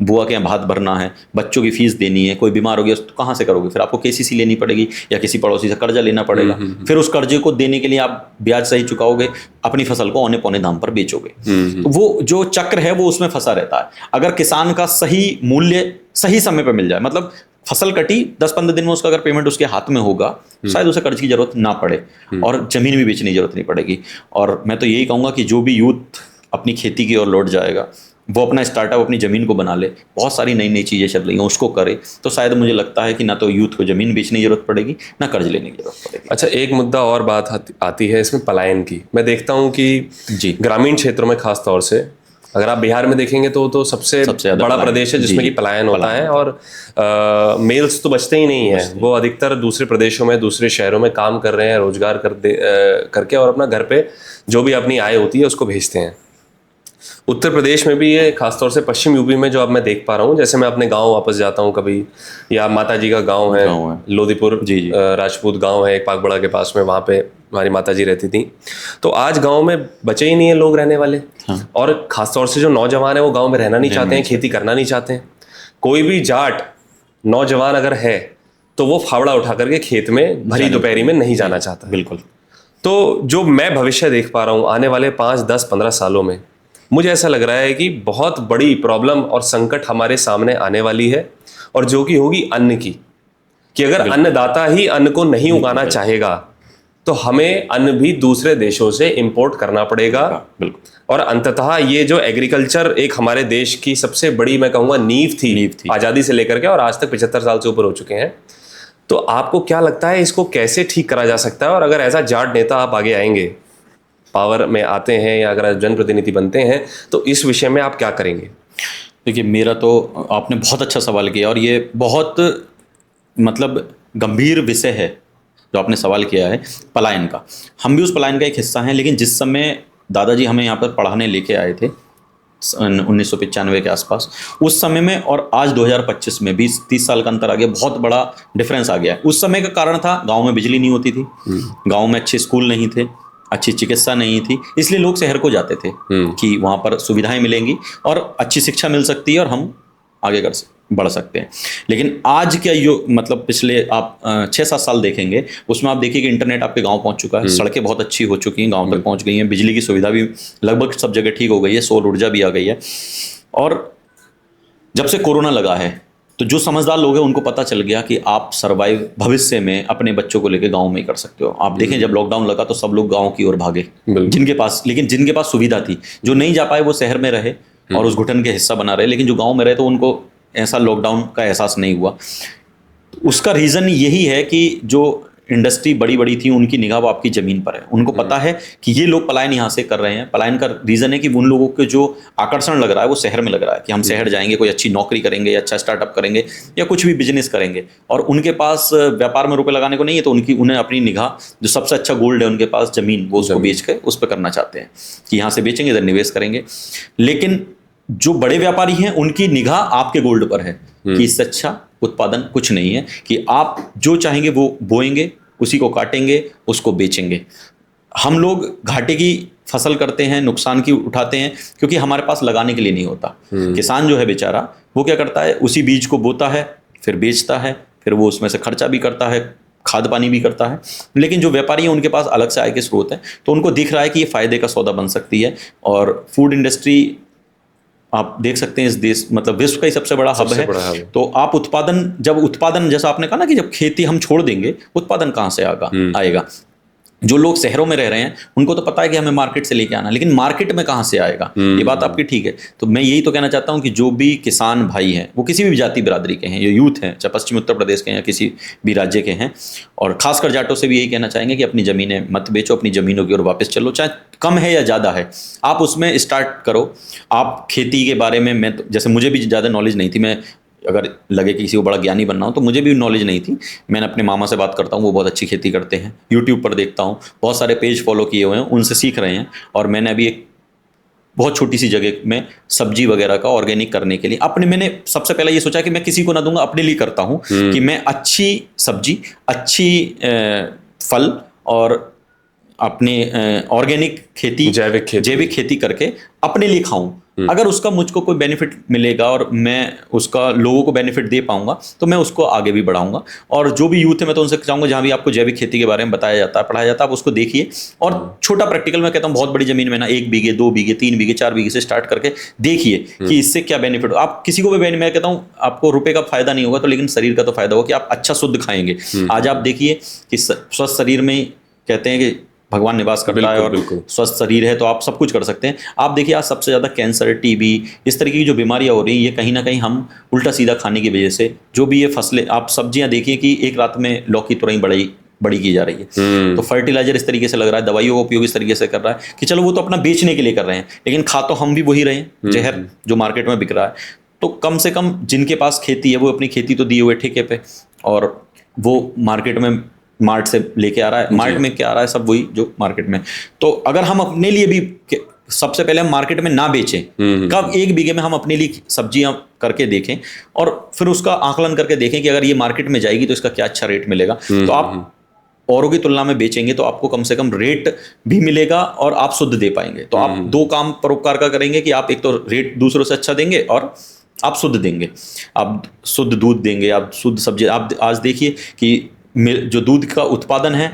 बुआ के यहाँ भात भरना है, बच्चों की फीस देनी है, कोई बीमार हो गया तो कहाँ से करोगे? फिर आपको केसीसी लेनी पड़ेगी या किसी पड़ोसी से कर्जा लेना पड़ेगा। फिर उस कर्जे को देने के लिए आप ब्याज सही चुकाओगे, अपनी फसल को औने पौने दाम पर बेचोगे। तो वो जो चक्र है वो उसमें फंसा रहता है। अगर किसान का सही मूल्य सही समय पर मिल जाए, मतलब फसल कटी 10-15 दिन में उसका अगर पेमेंट उसके हाथ में होगा, शायद उसे कर्ज की जरूरत ना पड़े और जमीन भी बेचने की जरूरत नहीं पड़ेगी। और मैं तो यही कहूँगा कि जो भी यूथ अपनी खेती की ओर लौट जाएगा, वो अपना स्टार्टअप अपनी ज़मीन को बना ले। बहुत सारी नई नई चीज़ें चल रही हैं, उसको करे, तो शायद मुझे लगता है कि ना तो यूथ को ज़मीन बेचने की जरूरत पड़ेगी, ना कर्ज लेने की जरूरत पड़ेगी। अच्छा, एक मुद्दा और बात आती है इसमें पलायन की। मैं देखता हूँ कि ग्रामीण क्षेत्रों में खास तौर से, अगर आप बिहार में देखेंगे तो सबसे बड़ा प्रदेश है जिसमें कि पलायन होता है, और मेल्स तो बचते ही नहीं है, वो अधिकतर दूसरे प्रदेशों में, दूसरे शहरों में काम कर रहे हैं, रोजगार करके और अपना घर पे जो भी अपनी आय होती है उसको भेजते हैं। उत्तर प्रदेश में भी ये, खासतौर से पश्चिम यूपी में जो अब मैं देख पा रहा हूँ, जैसे मैं अपने गांव वापस जाता हूँ कभी, या माता जी का गांव है लोधीपुर, राजपूत गांव है एक पाकबड़ा के पास में, वहाँ पे हमारी माता जी रहती थी। तो आज गांव में बचे ही नहीं है लोग रहने वाले। और खासतौर से जो नौजवान है वो गांव में रहना नहीं चाहते हैं, खेती करना नहीं चाहते हैं। कोई भी जाट नौजवान अगर है तो वो फावड़ा उठा करके खेत में भरी दोपहरी में नहीं जाना चाहता। बिल्कुल। तो जो मैं भविष्य देख पा रहा हूँ आने वाले 5, 10, 15 सालों में, मुझे ऐसा लग रहा है कि बहुत बड़ी प्रॉब्लम और संकट हमारे सामने आने वाली है, और जो कि होगी अन्न की, कि अगर अन्नदाता ही अन्न को नहीं उगाना चाहेगा तो हमें अन्न भी दूसरे देशों से इंपोर्ट करना पड़ेगा। और अंततः ये जो एग्रीकल्चर एक हमारे देश की सबसे बड़ी, मैं कहूँगा, नींव थी आज़ादी से लेकर के, और आज तक 75 साल से ऊपर हो चुके हैं। तो आपको क्या लगता है इसको कैसे ठीक करा जा सकता है? और अगर ऐसा जाट नेता आप आगे आएंगे, पावर में आते हैं, या अगर जनप्रतिनिधि बनते हैं, तो इस विषय में आप क्या करेंगे? देखिए, मेरा तो, आपने बहुत अच्छा सवाल किया, और ये बहुत मतलब गंभीर विषय है जो आपने सवाल किया है पलायन का। हम भी उस पलायन का एक हिस्सा हैं। लेकिन जिस समय दादाजी हमें यहाँ पर पढ़ाने लेके आए थे 1995 के आसपास, उस समय में और आज 2025 में 20-30 साल का अंतर आ गया, बहुत बड़ा डिफरेंस आ गया है। उस समय का कारण था गाँव में बिजली नहीं होती थी, गाँव में अच्छे स्कूल नहीं थे, अच्छी चिकित्सा नहीं थी, इसलिए लोग शहर को जाते थे कि वहाँ पर सुविधाएं मिलेंगी और अच्छी शिक्षा मिल सकती है और हम आगे बढ़ सकते हैं। लेकिन आज क्या मतलब पिछले आप 6-7 साल देखेंगे, उसमें आप देखिए कि इंटरनेट आपके गांव पहुंच चुका है, सड़कें बहुत अच्छी हो चुकी हैं, गांव तक पहुंच गई हैं, बिजली की सुविधा भी लगभग सब जगह ठीक हो गई है, सौर ऊर्जा भी आ गई है। और जब से कोरोना लगा है तो जो समझदार लोग हैं उनको पता चल गया कि आप सर्वाइव भविष्य में अपने बच्चों को लेकर गांव में ही कर सकते हो। आप देखें जब लॉकडाउन लगा तो सब लोग गांव की ओर भागे, जिनके पास सुविधा थी। जो नहीं जा पाए वो शहर में रहे और उस घुटन के हिस्सा बना रहे, लेकिन जो गांव में रहे तो उनको ऐसा लॉकडाउन का एहसास नहीं हुआ। उसका रीज़न यही है कि जो इंडस्ट्री बड़ी बड़ी थी उनकी निगाह आपकी ज़मीन पर है, उनको पता है कि ये लोग पलायन यहाँ से कर रहे हैं। पलायन का रीज़न है कि उन लोगों के जो आकर्षण लग रहा है वो शहर में लग रहा है कि हम शहर जाएंगे, कोई अच्छी नौकरी करेंगे, अच्छा स्टार्टअप करेंगे या कुछ भी बिजनेस करेंगे, और उनके पास व्यापार में रुपए लगाने को नहीं है, तो उन्हें अपनी निगाह जो सबसे अच्छा गोल्ड है उनके पास ज़मीन, वो उसको बेच के उस पर करना चाहते हैं कि यहाँ से बेचेंगे इधर निवेश करेंगे। लेकिन जो बड़े व्यापारी हैं उनकी निगाह आपके गोल्ड पर है कि इससे अच्छा उत्पादन कुछ नहीं है, कि आप जो चाहेंगे वो बोएंगे, उसी को काटेंगे, उसको बेचेंगे। हम लोग घाटे की फसल करते हैं, नुकसान की उठाते हैं, क्योंकि हमारे पास लगाने के लिए नहीं होता। किसान जो है बेचारा, वो क्या करता है, उसी बीज को बोता है, फिर बेचता है, फिर वो उसमें से खर्चा भी करता है, खाद पानी भी करता है। लेकिन जो व्यापारी हैं उनके पास अलग से आय के स्रोत है, तो उनको दिख रहा है कि ये फायदे का सौदा बन सकती है। और फूड इंडस्ट्री आप देख सकते हैं इस देश, मतलब विश्व का ही सबसे बड़ा हब है। तो आप जब उत्पादन, जैसा आपने कहा ना कि जब खेती हम छोड़ देंगे, उत्पादन कहाँ से आएगा। जो लोग शहरों में रह रहे हैं उनको तो पता है कि हमें मार्केट से लेके आना, लेकिन मार्केट में कहाँ से आएगा, ये बात आपकी ठीक है। तो मैं यही तो कहना चाहता हूँ कि जो भी किसान भाई हैं, वो किसी भी जाति बिरादरी के हैं, ये यूथ हैं, चाहे पश्चिमी उत्तर प्रदेश के हैं या किसी भी राज्य के हैं, और खासकर जाटों से भी यही कहना चाहेंगे कि अपनी ज़मीनें मत बेचो, अपनी ज़मीनों की ओर वापस चलो, चाहे कम है या ज़्यादा है, आप उसमें स्टार्ट करो। आप खेती के बारे में, मैं तो जैसे मुझे भी ज़्यादा नॉलेज नहीं थी, मैं अगर लगे कि किसी को बड़ा ज्ञानी बनना हो तो मुझे भी नॉलेज नहीं थी। मैंने अपने मामा से बात करता हूँ, वो बहुत अच्छी खेती करते हैं, यूट्यूब पर देखता हूँ, बहुत सारे पेज फॉलो किए हुए हैं, उनसे सीख रहे हैं। और मैंने अभी एक बहुत छोटी सी जगह में सब्जी वगैरह का ऑर्गेनिक करने के लिए मैंने सबसे पहले ये सोचा कि मैं किसी को ना दूंगा, अपने लिए करता हूँ कि मैं अच्छी सब्जी, अच्छी फल और अपने ऑर्गेनिक खेती, जैविक खेती करके अपने लिए खाऊं। अगर उसका मुझको कोई बेनिफिट मिलेगा और मैं उसका लोगों को बेनिफिट दे पाऊंगा तो मैं उसको आगे भी बढ़ाऊंगा। और जो भी यूथ है मैं तो उनसे चाहूंगा, जहां भी आपको जैविक खेती के बारे में बताया जाता है, पढ़ाया जाता है, आप उसको देखिए। और छोटा प्रैक्टिकल मैं कहता हूँ, बहुत बड़ी जमीन में ना 1 बीघे 2 बीघे 3 बीघे 4 बीघे से स्टार्ट करके देखिए कि इससे क्या बेनिफिट हो। आप किसी को भी मैं कहता हूँ आपको रुपए का फायदा नहीं होगा तो, लेकिन शरीर का तो फायदा होगा कि आप अच्छा शुद्ध खाएंगे। आज आप देखिए कि स्वस्थ शरीर में कहते हैं कि भगवान निवास करता है, और स्वस्थ शरीर है तो आप सब कुछ कर सकते हैं। आप देखिए आज सबसे ज़्यादा कैंसर, टीबी, इस तरीके की जो बीमारियां हो रही हैं, ये कहीं ना कहीं हम उल्टा सीधा खाने की वजह से, जो भी ये फसलें, आप सब्जियां देखिए कि एक रात में लौकी तुरई बड़ी की जा रही है। तो फर्टिलाइजर इस तरीके से लग रहा है, दवाइयों का उपयोग इस तरीके से कर रहा है कि चलो वो तो अपना बेचने के लिए कर रहे हैं, लेकिन खा तो हम भी वही रहे हैं, जहर जो मार्केट में बिक रहा है। तो कम से कम जिनके पास खेती है वो अपनी खेती तो दिए हुए ठेके पे, और वो मार्केट में मार्ट से लेके आ रहा है। मार्ट में क्या आ रहा है, सब वही जो मार्केट में। तो अगर हम अपने लिए भी, सबसे पहले हम मार्केट में ना बेचें, कब 1 बीघे में हम अपने लिए सब्जियां करके देखें और फिर उसका आकलन करके देखें कि अगर ये मार्केट में जाएगी तो इसका क्या अच्छा रेट मिलेगा। तो आप औरों की तुलना में बेचेंगे तो आपको कम से कम रेट भी मिलेगा और आप शुद्ध दे पाएंगे। तो आप 2 काम परोपकार का करेंगे कि आप एक तो रेट दूसरों से अच्छा देंगे और आप शुद्ध देंगे, आप शुद्ध दूध देंगे, आप शुद्ध सब्जी। आप आज देखिए कि जो दूध का उत्पादन है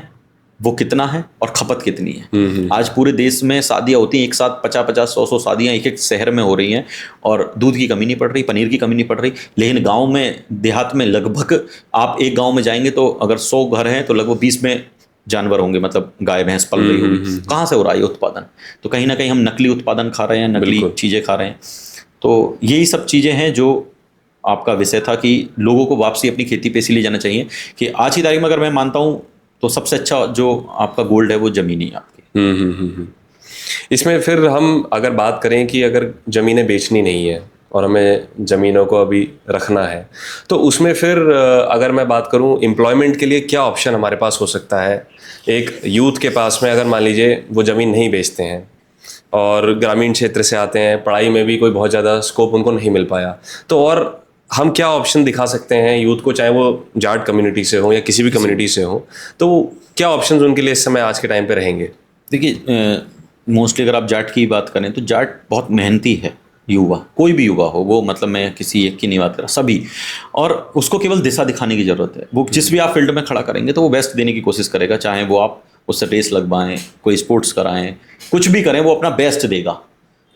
वो कितना है और खपत कितनी है। आज पूरे देश में शादियां होती हैं, एक साथ 50-50, 100-100 शादियां एक शहर में हो रही हैं, और दूध की कमी नहीं पड़ रही, पनीर की कमी नहीं पड़ रही। लेकिन गांव में, देहात में लगभग आप एक गांव में जाएंगे तो अगर 100 घर हैं तो लगभग 20 में जानवर होंगे, मतलब गाय भैंस पल रही होगी। कहाँ से हो रहा है ये उत्पादन? तो कहीं ना कहीं हम नकली उत्पादन खा रहे हैं, नकली चीज़ें खा रहे हैं। तो यही सब चीज़ें हैं जो आपका विषय था कि लोगों को वापसी अपनी खेती पे इसीलिए जाना चाहिए कि आज की तारीख में अगर मैं मानता हूँ तो सबसे अच्छा जो आपका गोल्ड है वो ज़मीन ही आपकी। इसमें फिर हम अगर बात करें कि अगर ज़मीनें बेचनी नहीं है और हमें ज़मीनों को अभी रखना है, तो उसमें फिर अगर मैं बात करूं एम्प्लॉयमेंट के लिए क्या ऑप्शन हमारे पास हो सकता है। एक यूथ के पास में अगर मान लीजिए वो ज़मीन नहीं बेचते हैं और ग्रामीण क्षेत्र से आते हैं, पढ़ाई में भी कोई बहुत ज़्यादा स्कोप उनको नहीं मिल पाया, तो और हम क्या ऑप्शन दिखा सकते हैं यूथ को, चाहे वो जाट कम्युनिटी से हो या किसी भी कम्युनिटी से हो, तो क्या ऑप्शंस उनके लिए इस समय आज के टाइम पे रहेंगे? देखिए, मोस्टली अगर आप जाट की बात करें तो जाट बहुत मेहनती है युवा, कोई भी युवा हो वो, मतलब मैं किसी एक की नहीं बात कर रहा, सभी। और उसको केवल दिशा दिखाने की ज़रूरत है। वो जिस भी आप फील्ड में खड़ा करेंगे तो वो बेस्ट देने की कोशिश करेगा, चाहे वो आप उससे रेस लगवाएं, कोई स्पोर्ट्स कराएं, कुछ भी करें, वो अपना बेस्ट देगा।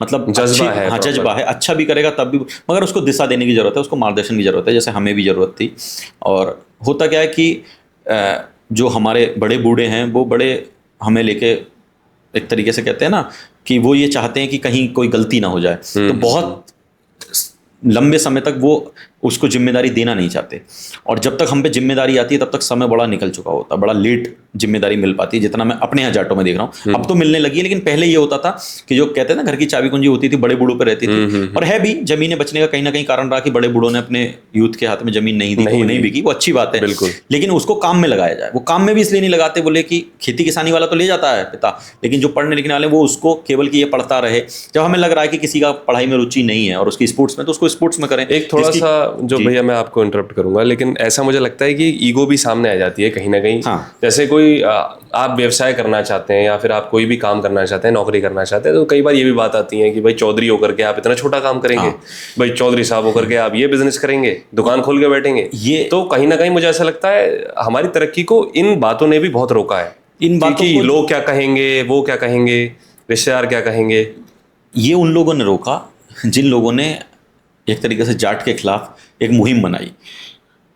मतलब जज्बा है हाँ, proper। जज्बा है, अच्छा भी करेगा तब भी, मगर उसको दिशा देने की ज़रूरत है, उसको मार्गदर्शन की ज़रूरत है, जैसे हमें भी ज़रूरत थी। और होता क्या है कि जो हमारे बड़े बूढ़े हैं वो बड़े हमें लेके, एक तरीके से कहते हैं ना कि वो ये चाहते हैं कि कहीं कोई गलती ना हो जाए, तो बहुत लंबे समय तक वो उसको जिम्मेदारी देना नहीं चाहते। और जब तक हम पे जिम्मेदारी आती है तब तक समय बड़ा निकल चुका होता है, बड़ा लेट जिम्मेदारी मिल पाती है, जितना मैं अपने यहाँ जाटों में देख रहा हूँ। अब तो मिलने लगी है, लेकिन पहले ये होता था कि जो कहते हैं ना घर की चाबी कुंजी होती थी, बड़े बूढ़ों पे रहती थी। और है भी, जमीनें बचने का कहीं ना कहीं कारण रहा कि बड़े बूढ़ों ने अपने यूथ के हाथ में जमीन नहीं दी, तो वो नहीं बिकी, वो अच्छी बात है, बिल्कुल। लेकिन उसको काम में लगाया जाए। वो काम में भी इसलिए नहीं लगाते, बोले कि खेती किसानी वाला तो ले जाता है पिता, लेकिन जो पढ़ने लिखने वाले वो उसको केवल कि ये पढ़ता रहे। जब हमें लग रहा है कि किसी का पढ़ाई में रुचि नहीं है और उसकी स्पोर्ट्स में, तो उसको स्पोर्ट्स में करें। एक थोड़ा सा जो भैया मैं आपको इंटरप्ट करूंगा, लेकिन ऐसा मुझे लगता है कि ईगो भी सामने आ जाती है कहीं ना कहीं। हाँ। जैसे कोई आप व्यवसाय करना चाहते हैं या फिर आप कोई भी काम करना चाहते हैं, नौकरी करना चाहते हैं, तो कई बार ये भी बात आती है कि भाई चौधरी होकर के आप इतना छोटा काम करेंगे, भाई चौधरी साहब होकर के आप ये बिजनेस करेंगे, दुकान खोल के बैठेंगे। ये तो कहीं ना कहीं मुझे ऐसा लगता है हमारी तरक्की को इन बातों ने भी बहुत रोका है। इन बातों कि लोग क्या कहेंगे, वो क्या कहेंगे, रिश्तेदार क्या कहेंगे। ये उन लोगों ने रोका जिन लोगों ने एक तरीके से जाट के खिलाफ एक मुहिम बनाई।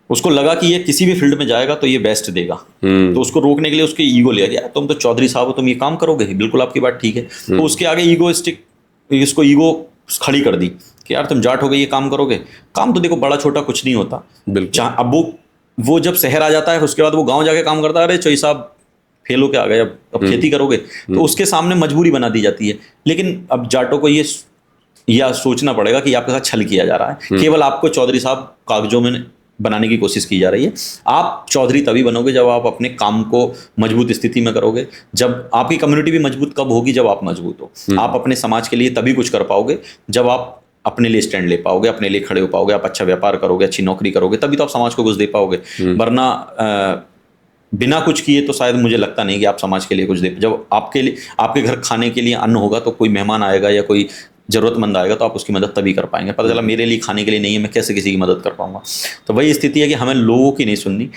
उसको लगा कि ये किसी भी फील्ड में जाएगा तो ये बेस्ट देगा, तो उसको रोकने के लिए उसके ईगो लिया गया। तुम तो चौधरी साहब हो, तुम ये काम करोगे, बिल्कुल आपकी बात ठीक है। तो उसके आगे ईगोइस्टिक, इसको ईगो खड़ी कर दी कि यार तुम जाट हो गए, ये काम करोगे। काम तो देखो बड़ा छोटा कुछ नहीं होता। अब वो जब शहर आ जाता है उसके बाद वो गाँव जाके काम करता है, अरे चौधरी साहब फेल होके आ गए, अब खेती करोगे, तो उसके सामने मजबूरी बना दी जाती है। लेकिन अब जाटों को ये या सोचना पड़ेगा कि आपके साथ छल किया जा रहा है, केवल आपको चौधरी साहब कागजों में बनाने की कोशिश की जा रही है। आप चौधरी तभी बनोगे जब आप अपने काम को मजबूत स्थिति में करोगे। जब आपकी कम्युनिटी भी मजबूत कब होगी, जब आप मजबूत हो। आप अपने समाज के लिए तभी कुछ कर पाओगे जब आप अपने लिए स्टैंड ले पाओगे, अपने लिए खड़े हो पाओगे, आप अच्छा व्यापार करोगे, अच्छी नौकरी करोगे, तभी तो आप समाज को कुछ दे पाओगे। वरना बिना कुछ किए तो शायद मुझे लगता नहीं कि आप समाज के लिए कुछ दे। जब आपके लिए, आपके घर खाने के लिए अन्न होगा, तो कोई मेहमान आएगा या कोई जरूरतमंद आएगा तो आप उसकी मदद तभी कर पाएंगे। पता चला मेरे लिए खाने के लिए नहीं है, मैं कैसे किसी की मदद कर पाऊंगा। तो वही स्थिति है कि हमें लोगों की नहीं सुननी।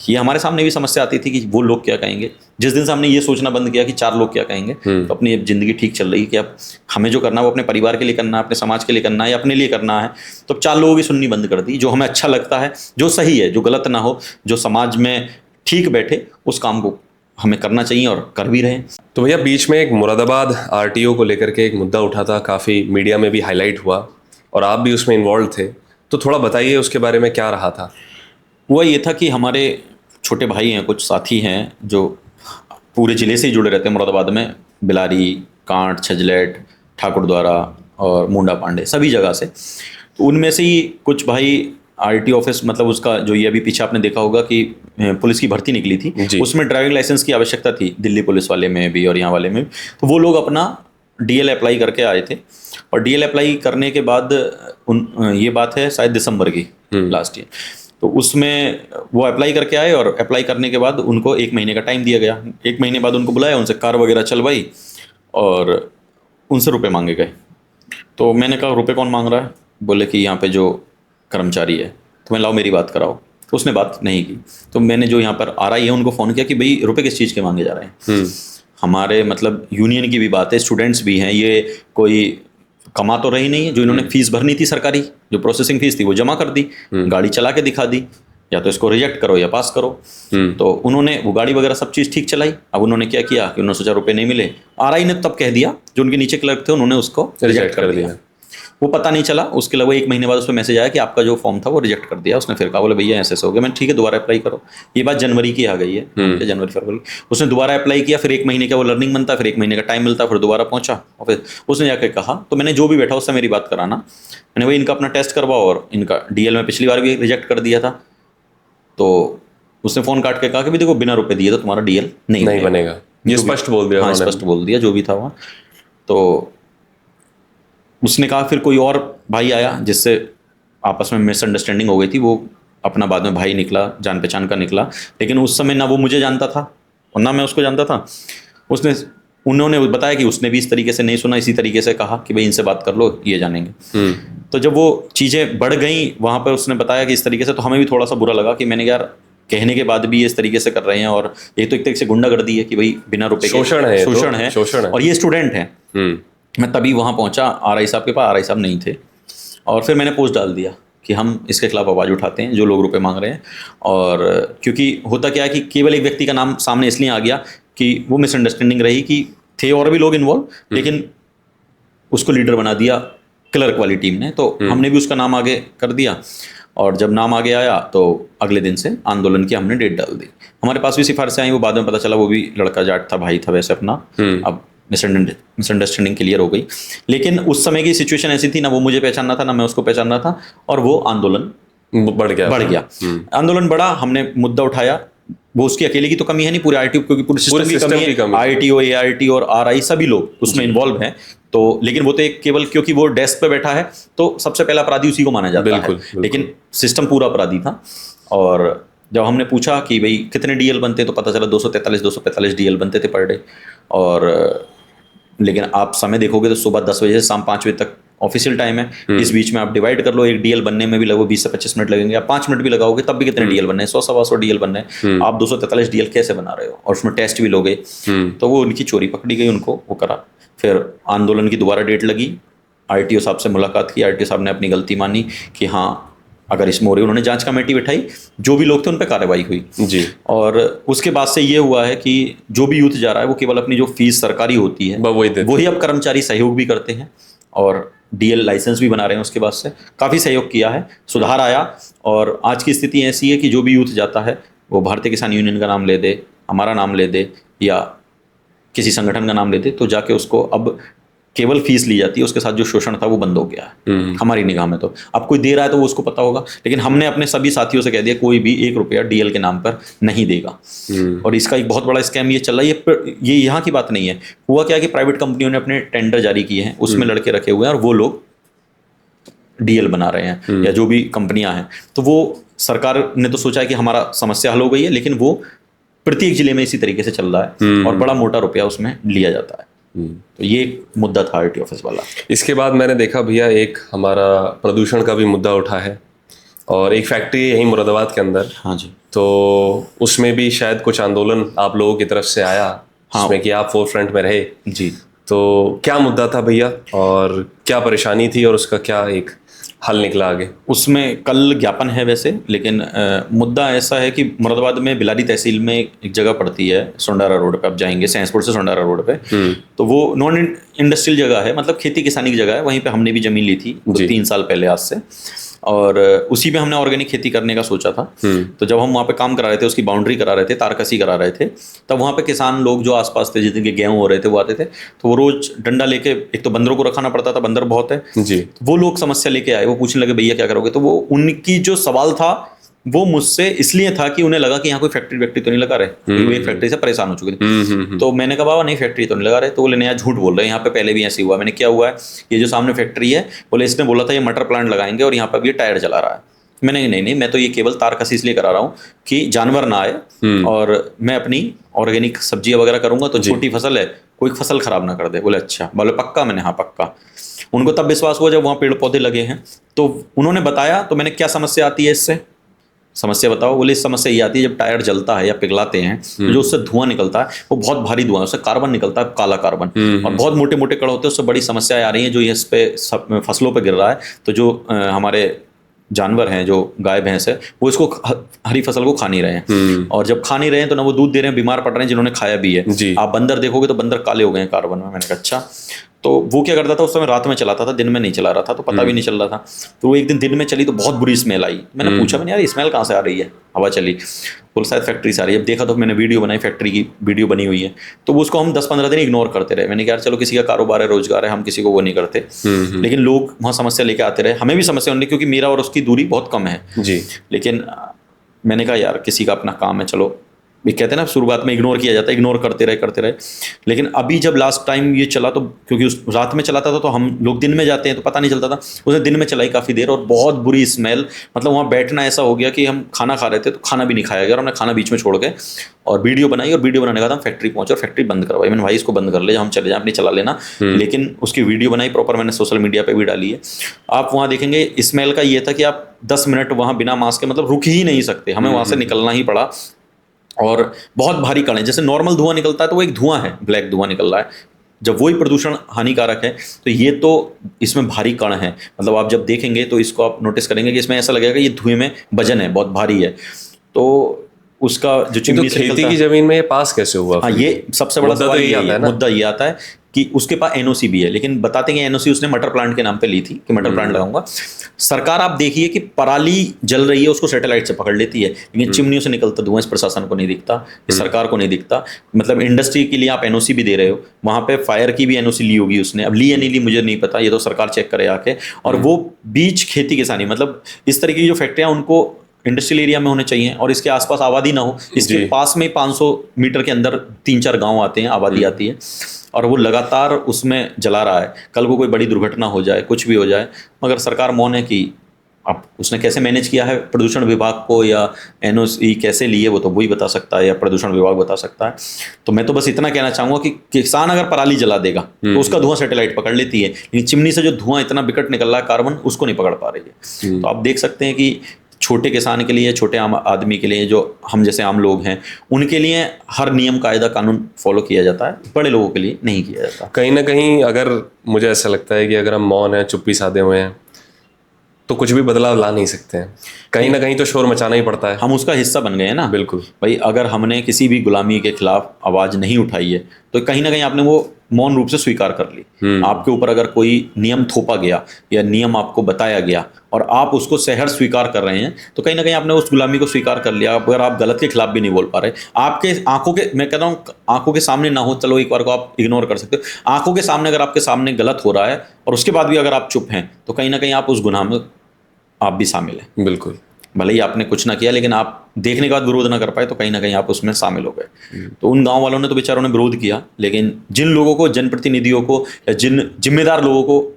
ये हमारे सामने भी समस्या आती थी कि वो लोग क्या कहेंगे। जिस दिन से हमने ये सोचना बंद किया कि 4 लोग क्या कहेंगे, तो अपनी जिंदगी ठीक चल रही है कि अब हमें जो करना है वो अपने परिवार के लिए करना है, अपने समाज के लिए करना है या अपने लिए करना है। तो 4 लोगों की सुननी बंद कर दी। जो हमें अच्छा लगता है, जो सही है, जो गलत ना हो, जो समाज में ठीक बैठे, उस काम को हमें करना चाहिए और कर भी रहे हैं। तो भैया बीच में एक मुरादाबाद आरटीओ को लेकर के एक मुद्दा उठा था, काफ़ी मीडिया में भी हाईलाइट हुआ और आप भी उसमें इन्वॉल्व थे, तो थोड़ा बताइए उसके बारे में क्या रहा था। वो ये था कि हमारे छोटे भाई हैं, कुछ साथी हैं जो पूरे ज़िले से ही जुड़े रहते हैं मुरादाबाद में, बिलारी, कांट, छजलेट, ठाकुर द्वारा और मुंडा पांडे, सभी जगह से। तो उनमें से ही कुछ भाई आरटी ऑफिस, मतलब उसका जो ये अभी पीछे आपने देखा होगा कि पुलिस की भर्ती निकली थी, उसमें ड्राइविंग लाइसेंस की आवश्यकता थी, दिल्ली पुलिस वाले में भी और यहाँ वाले में। तो वो लोग अपना डीएल अप्लाई करके आए थे और डीएल अप्लाई करने के बाद ये बात है शायद दिसंबर की लास्ट ईयर, तो उसमें वो अप्लाई करके आए और अप्लाई करने के बाद उनको 1 महीने का टाइम दिया गया। 1 महीने बाद उनको बुलाया, उनसे कार वगैरह चलवाई और उनसे रुपये मांगे गए। तो मैंने कहा रुपये कौन मांग रहा है? बोले कि यहाँ पे जो कर्मचारी है। तो मैं लाओ मेरी बात कराओ। तो उसने बात नहीं की। तो मैंने जो यहाँ पर RI है उनको फ़ोन किया कि भाई रुपये किस चीज़ के मांगे जा रहे हैं। हमारे मतलब यूनियन की भी बात है, स्टूडेंट्स भी हैं, ये कोई कमा तो रही नहीं है। जो इन्होंने फीस भरनी थी सरकारी, जो प्रोसेसिंग फीस थी वो जमा कर दी, गाड़ी चला के दिखा दी, या तो इसको रिजेक्ट करो या पास करो। तो उन्होंने वो गाड़ी वगैरह सब चीज़ ठीक चलाई। अब उन्होंने क्या किया कि उन्होंने सोचा रुपये नहीं मिले, RI ने तब कह दिया, जो उनके नीचे क्लर्क थे उन्होंने उसको रिजेक्ट कर दिया। वो पता नहीं चला, उसके लगभग 1 महीने बाद उस पर मैसेज आया कि आपका जो फॉर्म था वो रिजेक्ट कर दिया। उसने फिर कहा बोले भैया ऐसे हो गया। मैंने ठीक है दोबारा अप्लाई करो। ये बात जनवरी की आ गई है, जनवरी फरवरी। उसने दोबारा अप्लाई किया, फिर 1 महीने का वो लर्निंग बनता, फिर 1 महीने का टाइम मिलता, फिर दोबारा पहुंचा और फिर उसने जाकर कहा, तो मैंने जो भी बैठा उससे मेरी बात कराना, मैंने भाई इनका अपना टेस्ट करवाओ और इनका DL में पिछली बार भी रिजेक्ट कर दिया था। तो उसने फ़ोन काट के कहा कि भाई देखो बिना रुपये दिए तो तुम्हारा DL नहीं बनेगा। ये स्पष्ट बोल दिया। हाँ, स्पष्ट बोल दिया जो भी था वहाँ। तो उसने कहा फिर कोई और भाई आया जिससे आपस में मिसअंडरस्टैंडिंग हो गई थी, वो अपना बाद में भाई निकला, जान पहचान का निकला, लेकिन उस समय ना वो मुझे जानता था और ना मैं उसको जानता था। उसने उन्होंने बताया कि उसने भी इस तरीके से नहीं सुना, इसी तरीके से कहा कि भाई इनसे बात कर लो, ये जानेंगे। तो जब वो चीज़ें बढ़ गई वहाँ पर, उसने बताया कि इस तरीके से, तो हमें भी थोड़ा सा बुरा लगा कि मैंने यार कहने के बाद भी ये इस तरीके से कर रहे हैं, और ये तो एक तरीके से गुंडागर्दी है कि भाई बिना रुपए के शोषण है, शोषण है, और ये स्टूडेंट हैं। मैं तभी वहाँ पहुँचा आरआई साहब के पास, आरआई साहब नहीं थे, और फिर मैंने पोस्ट डाल दिया कि हम इसके खिलाफ आवाज़ उठाते हैं जो लोग रुपए मांग रहे हैं। और क्योंकि होता क्या है कि केवल एक व्यक्ति का नाम सामने इसलिए आ गया कि वो मिसअंडरस्टैंडिंग रही कि थे और भी लोग इन्वॉल्व, लेकिन उसको लीडर बना दिया क्लर्क वाली टीम ने, तो हमने भी उसका नाम आगे कर दिया। और जब नाम आगे आया तो अगले दिन से आंदोलन की हमने डेट डाल दी। हमारे पास भी सिफारिशें आई, वो बाद में पता चला वो भी लड़का जाट था, भाई था वैसे अपना। अब मिसअंडरस्टैंडिंग क्लियर हो गई, लेकिन उस समय की सिचुएशन ऐसी थी, ना वो मुझे पहचानना था ना मैं उसको पहचान रहा था, और वो आंदोलन बढ़ गया। आंदोलन बढ़ा, हमने मुद्दा उठाया। वो उसकी अकेले की तो कमी है नहीं, पूरे आरटीओ, क्योंकि पूरे सिस्टम की कमी है। आईटीओ, एआरटी और आरआई सभी लोग उसमें इन्वॉल्व हैं। तो लेकिन वो तो एक केवल क्योंकि वो डेस्क पे बैठा है तो सबसे पहला अपराधी उसी को माना जाता है, लेकिन सिस्टम पूरा अपराधी था। और जब हमने पूछा कि भाई कितने डीएल बनते, तो पता चला 243 डीएल बनते थे पर डे। और लेकिन आप समय देखोगे तो सुबह 10 बजे से शाम 5 बजे तक ऑफिशियल टाइम है। इस बीच में आप डिवाइड कर लो, एक डीएल बनने में भी लगभग 20 से 25 मिनट लगेंगे। आप 5 मिनट भी लगाओगे तब भी कितने डीएल बनने हैं, 100-125 डीएल बनने हैं। आप 243 डीएल कैसे बना रहे हो, और उसमें टेस्ट भी लोगे। तो वो उनकी चोरी पकड़ी गई, उनको वो करा। फिर आंदोलन की दोबारा डेट लगी, आरटीओ साहब से मुलाकात की, आरटीओ साहब ने अपनी गलती मानी कि हाँ अगर इसमें हो रही, उन्होंने जांच कमेटी बिठाई, जो भी लोग थे उन पर कार्रवाई हुई जी। और उसके बाद से ये हुआ है कि जो भी यूथ जा रहा है वो केवल अपनी जो फीस सरकारी होती है वही अब कर्मचारी सहयोग भी करते हैं, और डीएल लाइसेंस भी बना रहे हैं। उसके बाद से काफ़ी सहयोग किया है, सुधार आया। और आज की स्थिति ऐसी है कि जो भी यूथ जाता है वो भारतीय किसान यूनियन का नाम ले दे, हमारा नाम ले दे, या किसी संगठन का नाम ले दे, तो जाके उसको अब केवल फीस ली जाती है, उसके साथ जो शोषण था वो बंद हो गया है हमारी निगाह में। तो अब कोई दे रहा है तो वो उसको पता होगा, लेकिन हमने अपने सभी साथियों से कह दिया कोई भी 1 रुपया डीएल के नाम पर नहीं देगा। और इसका एक बहुत बड़ा स्कैम ये चल रहा है, ये यहाँ की बात नहीं है। हुआ क्या कि प्राइवेट कंपनियों ने अपने टेंडर जारी किए हैं, उसमें लड़के रखे हुए हैं और वो लोग डीएल बना रहे हैं, या जो भी कंपनियां हैं। तो वो सरकार ने तो सोचा है कि हमारा समस्या हल हो गई है, लेकिन वो प्रत्येक जिले में इसी तरीके से चल रहा है और बड़ा मोटा रुपया उसमें लिया जाता है। तो ये एक मुद्दा था आरटी ऑफिस वाला। इसके बाद मैंने देखा भैया एक हमारा प्रदूषण का भी मुद्दा उठा है, और एक फैक्ट्री है यहीं मुरादाबाद के अंदर। हाँ जी। तो उसमें भी शायद कुछ आंदोलन आप लोगों की तरफ से आया, जिसमें कि आप फोरफ्रंट में रहे जी। तो क्या मुद्दा था भैया, और क्या परेशानी थी, और उसका क्या एक हल निकला आगे? उसमें कल ज्ञापन है वैसे, लेकिन मुद्दा ऐसा है कि मुरादाबाद में बिलारी तहसील में एक जगह पड़ती है, सोंडारा रोड पे। आप जाएंगे सैंसपुर से सोंडारा रोड पे, तो वो नॉन इंडस्ट्रियल जगह है, मतलब खेती किसानी की जगह है। वहीं पे हमने भी जमीन ली थी 3 साल पहले आज से, और उसी में हमने ऑर्गेनिक खेती करने का सोचा था। तो जब हम वहाँ पे काम करा रहे थे, उसकी बाउंड्री करा रहे थे, तारकसी करा रहे थे, तब वहाँ पे किसान लोग जो आसपास थे, जिनके गेहूं हो रहे थे, वो आते थे। तो वो रोज डंडा लेके, एक तो बंदरों को रखाना पड़ता था, बंदर बहुत है जी। वो लोग समस्या लेके आए, वो पूछने लगे भैया क्या करोगे। तो वो उनकी जो सवाल था वो मुझसे इसलिए था कि उन्हें लगा कि यहाँ कोई फैक्ट्री तो नहीं लगा रहे, वो एक फैक्ट्री से परेशान हो चुके थे। तो मैंने कहा बाबा नहीं, फैक्ट्री तो नहीं लगा रहे। तो बोले नहीं यार झूठ बोल रहे हैं, यहाँ पे पहले भी ऐसे हुआ। मैंने क्या हुआ है, ये जो सामने फैक्ट्री है, बोले इसने बोला था ये मटर प्लांट लगाएंगे और यहाँ पर भी टायर चला रहा है। मैंने नहीं, मैं तो ये केवल तारकसी इसलिए करा रहा हूँ कि जानवर ना आए, और मैं अपनी ऑर्गेनिक सब्जियां वगैरह करूंगा, तो छोटी फसल है, कोई फसल खराब ना कर दे। बोले अच्छा। बोले पक्का? मैंने हाँ पक्का। उनको तब विश्वास हुआ जब वहाँ पेड़ पौधे लगे हैं। तो उन्होंने बताया, तो मैंने क्या समस्या आती है इससे, समस्या बताओ। बोले इस समस्या ये आती है जब टायर जलता है या पिघलाते हैं, तो जो उससे धुआं निकलता है वो बहुत भारी धुआं है, उससे कार्बन निकलता है, काला कार्बन, और बहुत मोटे मोटे कण होते हैं, उससे बड़ी समस्याएं आ रही हैं जो इस पे फसलों पे गिर रहा है। तो जो हमारे जानवर हैं, जो गाय भैंस है, वो इसको हरी फसल को खा नहीं रहे हैं, और जब खा नहीं रहे हैं तो ना वो दूध दे रहे हैं, बीमार पड़ रहे हैं जिन्होंने खाया भी है। आप बंदर देखोगे तो बंदर काले हो गए हैं कार्बन में। मैंने कहा अच्छा। तो वो क्या करता था उस समय, रात में चलाता था, दिन में नहीं चला रहा था, तो पता भी नहीं चल रहा था। तो वो एक दिन में चली तो बहुत बुरी स्मेल आई। मैंने पूछा, मैंने यार स्मेल कहाँ से आ रही है, हवा चली, बोल शायद फैक्ट्री से आ रही है। अब देखा तो मैंने वीडियो बनाई, फैक्ट्री की वीडियो बनी हुई है। तो वो उसको हम 10-15 दिन इग्नोर करते रहे। मैंने कहा यार चलो किसी का कारोबार है, रोजगार है, हम किसी को वो नहीं करते। लेकिन लोग वहाँ समस्या लेके आते रहे, हमें भी समस्या होने, क्योंकि मेरा और उसकी दूरी बहुत कम है जी। लेकिन मैंने कहा यार किसी का अपना काम है, चलो ये कहते हैं ना शुरुआत में इग्नोर किया जाता है, इग्नोर करते रहे। लेकिन अभी जब लास्ट टाइम ये चला तो क्योंकि उस रात में चलाता था तो हम लोग दिन में जाते हैं तो पता नहीं चलता था, उसने दिन में चलाई काफ़ी देर और बहुत बुरी स्मेल, मतलब वहाँ बैठना ऐसा हो गया कि हम खाना खा रहे थे तो खाना भी नहीं खाया गया और हमने खाना बीच में छोड़ के और वीडियो बनाई और वीडियो बनाने के बाद हम फैक्ट्री पहुंचे और फैक्ट्री बंद करवाई। मैंने भाई इसको बंद कर ले, हम चले जाएं अपनी चला लेना, लेकिन उसकी वीडियो बनाई प्रॉपर, मैंने सोशल मीडिया पे भी डाली है। आप वहाँ देखेंगे स्मेल का ये था कि आप 10 मिनट वहाँ बिना मास्क के मतलब रुक ही नहीं सकते, हमें वहाँ से निकलना ही पड़ा। और बहुत भारी कण है, जैसे नॉर्मल धुआं निकलता है तो वो एक धुआं है, ब्लैक धुआं निकल रहा है, जब वही प्रदूषण हानिकारक है तो ये तो इसमें भारी कण है, मतलब आप जब देखेंगे तो इसको आप नोटिस करेंगे कि इसमें ऐसा लगेगा कि ये धुएं में वजन है, बहुत भारी है। तो उसका जो चिमनी से खेती की जमीन में ये पास कैसे हुआ? हाँ, ये सबसे बड़ा सवाल मुद्दा ये आता है कि उसके पास एनओसी भी है, लेकिन बताते हैं एनओसी उसने मटर प्लांट के नाम पे ली थी कि मटर प्लांट लगाऊंगा। सरकार आप देखिए कि पराली जल रही है उसको सैटेलाइट से पकड़ लेती है, लेकिन चिमनियों से निकलता धुआं इस प्रशासन को नहीं दिखता, इस सरकार को नहीं दिखता। मतलब इंडस्ट्री के लिए आप एनओसी भी दे रहे हो, वहां पे फायर की भी एनओसी ली होगी उसने, अब ली या नहीं ली मुझे नहीं पता, ये तो सरकार चेक करे आके। और वो बीच खेती किसानी, मतलब इस तरीके की जो फैक्ट्रियां उनको इंडस्ट्रियल एरिया में होने चाहिए और इसके आसपास आबादी ना हो। इसके पास में 500 मीटर के अंदर 3-4 गांव आते हैं, आबादी आती है और वो लगातार उसमें जला रहा है। कल को कोई बड़ी दुर्घटना हो जाए, कुछ भी हो जाए, मगर सरकार मौन है कि अब उसने कैसे मैनेज किया है प्रदूषण विभाग को या एनओसी कैसे लिए वो तो वही बता सकता है या प्रदूषण विभाग बता सकता है। तो मैं तो बस इतना कहना चाहूँगा कि किसान अगर पराली जला देगा तो उसका धुआं सैटेलाइट पकड़ लेती है, लेकिन चिमनी से जो धुआं इतना विकट निकल रहा है कार्बन, उसको नहीं पकड़ पा रही है। तो आप देख सकते हैं कि छोटे किसान के लिए, छोटे आम आदमी के लिए, जो हम जैसे आम लोग हैं, उनके लिए हर नियम कायदा कानून फॉलो किया जाता है, बड़े लोगों के लिए नहीं किया जाता। कहीं ना कहीं अगर मुझे ऐसा लगता है कि अगर हम मौन हैं, चुप्पी साधे हुए हैं, तो कुछ भी बदलाव ला नहीं सकते हैं, कहीं ना कहीं तो शोर मचाना ही पड़ता है। हम उसका हिस्सा बन गए हैं ना। बिल्कुल भाई, अगर हमने किसी भी गुलामी के खिलाफ आवाज नहीं उठाई है तो कहीं ना कहीं आपने वो मौन रूप से स्वीकार कर ली। आपके ऊपर अगर कोई नियम थोपा गया या नियम आपको बताया गया और आप उसको सहर्ष स्वीकार कर रहे हैं तो कहीं ना कहीं आपने उस गुलामी को स्वीकार कर लिया। अगर आप गलत के खिलाफ भी नहीं बोल पा रहे, आपके आंखों के, मैं कहता हूँ आंखों के सामने ना हो, चलो एक बार को आप इग्नोर कर सकते हो, आंखों के सामने अगर आपके सामने गलत हो रहा है और उसके बाद भी अगर आप चुप हैं तो कहीं ना कहीं आप उस गुनाह में आप भी शामिल हैं। बिल्कुल, भले ही आपने कुछ ना किया लेकिन आप देखने के बाद विरोध ना कर पाए तो कहीं ना कहीं आप उसमें शामिल हो गए। तो उन गांव वालों ने तो बेचारों ने विरोध किया, लेकिन जिन लोगों को, जनप्रतिनिधियों को या जिन जिम्मेदार लोगों को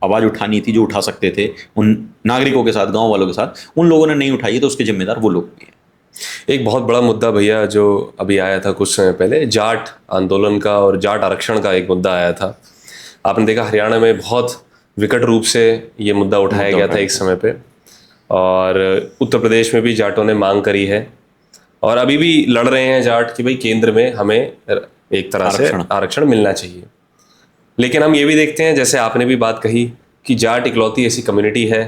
आवाज़ उठानी थी, जो उठा सकते थे उन नागरिकों के साथ, गांव वालों के साथ, उन लोगों ने नहीं उठाई, तो उसके जिम्मेदार वो लोग भी हैं। एक बहुत बड़ा मुद्दा भैया जो अभी आया था कुछ समय पहले, जाट आंदोलन का और जाट आरक्षण का एक मुद्दा आया था। आपने देखा हरियाणा में बहुत विकट रूप से ये मुद्दा उठाया गया था एक समय पे, और उत्तर प्रदेश में भी जाटों ने मांग करी है और अभी भी लड़ रहे हैं जाट कि भाई केंद्र में हमें एक तरह से आरक्षण मिलना चाहिए। लेकिन हम ये भी देखते हैं, जैसे आपने भी बात कही, कि जाट इकलौती ऐसी कम्युनिटी है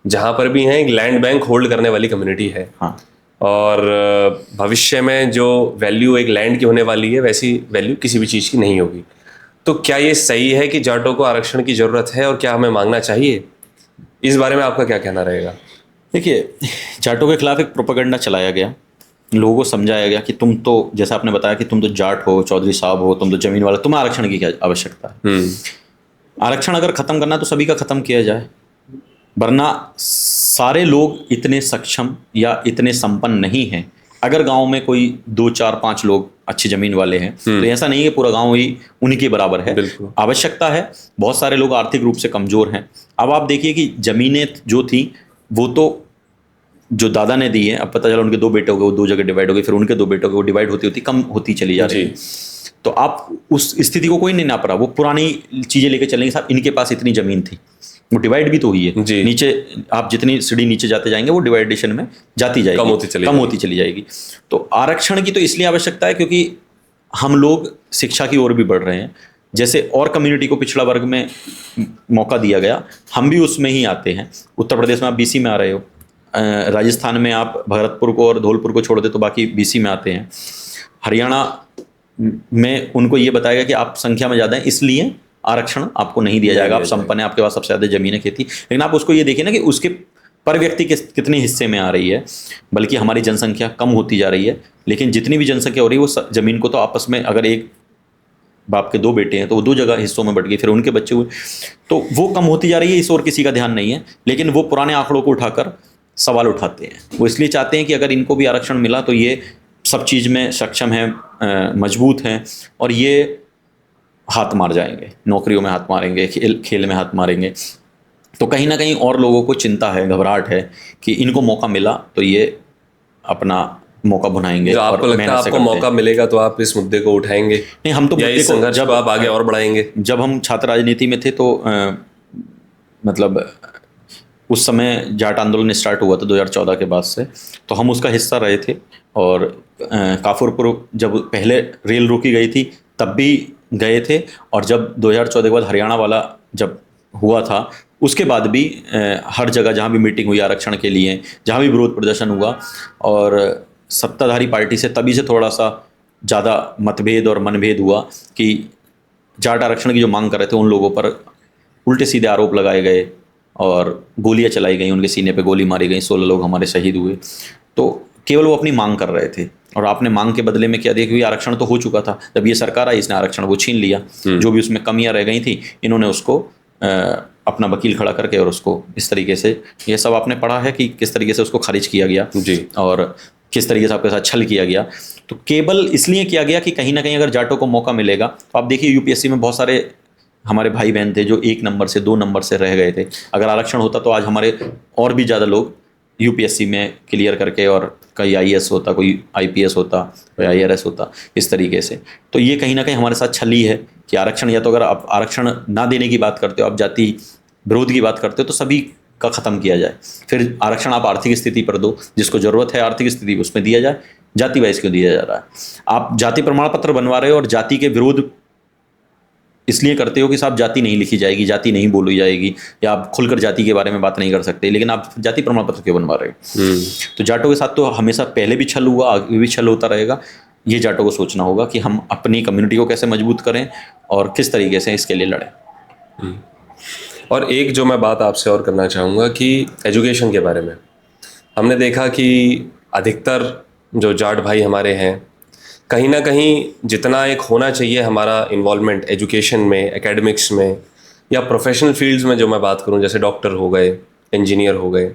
जहाँ पर भी है एक लैंड बैंक होल्ड करने वाली कम्युनिटी है। हाँ। और भविष्य में जो वैल्यू एक लैंड की होने वाली है वैसी वैल्यू किसी भी चीज़ की नहीं होगी। तो क्या ये सही है कि जाटों को आरक्षण की ज़रूरत है और क्या हमें मांगना चाहिए? इस बारे में आपका क्या कहना रहेगा? देखिए, जाटों के खिलाफ एक प्रोपेगेंडा चलाया गया, लोगों को समझाया गया कि तुम तो, जैसा आपने बताया कि तुम तो जाट हो, चौधरी साहब हो, तुम तो जमीन वाले, तुम्हें आरक्षण की क्या आवश्यकता है। आरक्षण अगर खत्म करना है तो सभी का खत्म किया जाए, वरना सारे लोग इतने सक्षम या इतने संपन्न नहीं हैं। अगर गांव में कोई 2, 4, 5 लोग अच्छी जमीन वाले हैं तो ऐसा नहीं है पूरा गांव ही उन्हीं के बराबर है। आवश्यकता है, बहुत सारे लोग आर्थिक रूप से कमजोर हैं। अब आप देखिए कि जमीनें जो थी वो तो जो दादा ने दी है, अब पता चला उनके 2 बेटे हो गए, वो 2 जगह डिवाइड हो गए, फिर उनके 2 बेटों के वो डिवाइड होती होती कम होती चली जा रही है। तो आप उस स्थिति को कोई नहीं नाप रहा, वो पुरानी चीजें लेके चलेंगे, साहब इनके पास इतनी जमीन थी, वो डिवाइड भी तो हुई है। नीचे आप जितनी सीढ़ी नीचे जाते जाएंगे वो डिवाइडेशन में जाती जाएगी, कम होती चली जाएगी। तो आरक्षण की तो इसलिए आवश्यकता है क्योंकि हम लोग शिक्षा की ओर भी बढ़ रहे हैं। जैसे और कम्युनिटी को पिछड़ा वर्ग में मौका दिया गया, हम भी उसमें ही आते हैं। उत्तर प्रदेश में आप बीसी में आ रहे हो, राजस्थान में आप भरतपुर को और धौलपुर को छोड़ दे तो बाकी बीसी में आते हैं। हरियाणा में उनको ये बताया गया कि आप संख्या में ज़्यादा हैं इसलिए आरक्षण आपको नहीं दिया जाएगा, आप संपन्न हैं, आपके पास सबसे ज़्यादा जमीन है, खेती। लेकिन आप उसको ये देखिए ना कि उसके पर व्यक्ति कितने हिस्से में आ रही है, बल्कि हमारी जनसंख्या कम होती जा रही है, लेकिन जितनी भी जनसंख्या हो रही है वो जमीन को तो आपस में, अगर एक बाप के 2 बेटे हैं तो वो 2 जगह हिस्सों में बढ़ गई, फिर उनके बच्चे हुए, तो वो कम होती जा रही है। इस ओर किसी का ध्यान नहीं है, लेकिन वो पुराने आंकड़ों को उठाकर सवाल उठाते हैं। वो इसलिए चाहते हैं कि अगर इनको भी आरक्षण मिला तो ये सब चीज़ में सक्षम हैं, मजबूत हैं, और ये हाथ मार जाएंगे, नौकरियों में हाथ मारेंगे, खेल में हाथ मारेंगे। तो कहीं ना कहीं और लोगों को चिंता है, घबराहट है कि इनको मौका मिला तो ये अपना मौका भुनाएंगे। जो और आपको लगता है मेहनत से आपको करते मौका हैं। मिलेगा तो आप इस मुद्दे को उठाएंगे, नहीं, हम तो या मुद्दे इस को संघर्ष को आप आगे और बढ़ाएंगे? जब हम छात्र राजनीति में थे तो मतलब उस समय जाट आंदोलन स्टार्ट हुआ था 2014 के बाद से, तो हम उसका हिस्सा रहे थे। और काफुरपुर जब पहले रेल रोकी गई थी तब भी गए थे, और जब 2014 के बाद हरियाणा वाला जब हुआ था उसके बाद भी हर जगह जहाँ भी मीटिंग हुई आरक्षण के लिए, जहाँ भी विरोध प्रदर्शन हुआ, और सत्ताधारी पार्टी से तभी से थोड़ा सा ज़्यादा मतभेद और मनभेद हुआ कि जाट आरक्षण की जो मांग कर रहे थे उन लोगों पर उल्टे सीधे आरोप लगाए गए और गोलियां चलाई गई, उनके सीने पे गोली मारी गई, 16 लोग हमारे शहीद हुए। तो केवल वो अपनी मांग कर रहे थे, और आपने मांग के बदले में क्या दिया? क्योंकि आरक्षण तो हो चुका था, जब ये सरकार आई इसने आरक्षण वो छीन लिया। जो भी उसमें कमियां रह गई थी इन्होंने उसको अपना वकील खड़ा करके और उसको इस तरीके से, ये सब आपने पढ़ा है कि किस तरीके से उसको खारिज किया गया जी। और किस तरीके से आपके साथ छल किया गया। तो केवल इसलिए किया गया कि कहीं ना कहीं अगर जाटों को मौका मिलेगा, तो आप देखिए यूपीएससी में बहुत सारे हमारे भाई बहन थे जो 1 नंबर से 2 नंबर से रह गए थे। अगर आरक्षण होता तो आज हमारे और भी ज़्यादा लोग यूपीएससी में क्लियर करके, और कोई आईएएस होता, कोई आईपीएस होता, कोई आईआरएस होता, इस तरीके से। तो ये कहीं ना कहीं हमारे साथ छली है कि आरक्षण, या तो अगर आप आरक्षण ना देने की बात करते हो, आप जाति विरोध की बात करते हो, तो सभी का ख़त्म किया जाए। फिर आरक्षण आप आर्थिक स्थिति पर दो, जिसको ज़रूरत है आर्थिक स्थिति उसमें दिया जाए, जाति वाइज क्यों दिया जा रहा है? आप जाति प्रमाण पत्र बनवा रहे हो और जाति के विरोध इसलिए करते हो कि साहब जाति नहीं लिखी जाएगी, जाति नहीं बोली जाएगी, या आप खुलकर जाति के बारे में बात नहीं कर सकते, लेकिन आप जाति प्रमाण पत्र क्यों बनवा रहे हो? तो जाटों के साथ तो हमेशा पहले भी छल हुआ, आगे भी छल होता रहेगा। ये जाटों को सोचना होगा कि हम अपनी कम्युनिटी को कैसे मजबूत करें और किस तरीके से इसके लिए लड़ें। और एक जो मैं बात आपसे और करना चाहूँगा कि एजुकेशन के बारे में हमने देखा कि अधिकतर जो जाट भाई हमारे हैं, कहीं ना कहीं जितना एक होना चाहिए हमारा इन्वॉल्वमेंट एजुकेशन में, एकेडमिक्स में, या प्रोफेशनल फील्ड्स में, जो मैं बात करूं जैसे डॉक्टर हो गए, इंजीनियर हो गए,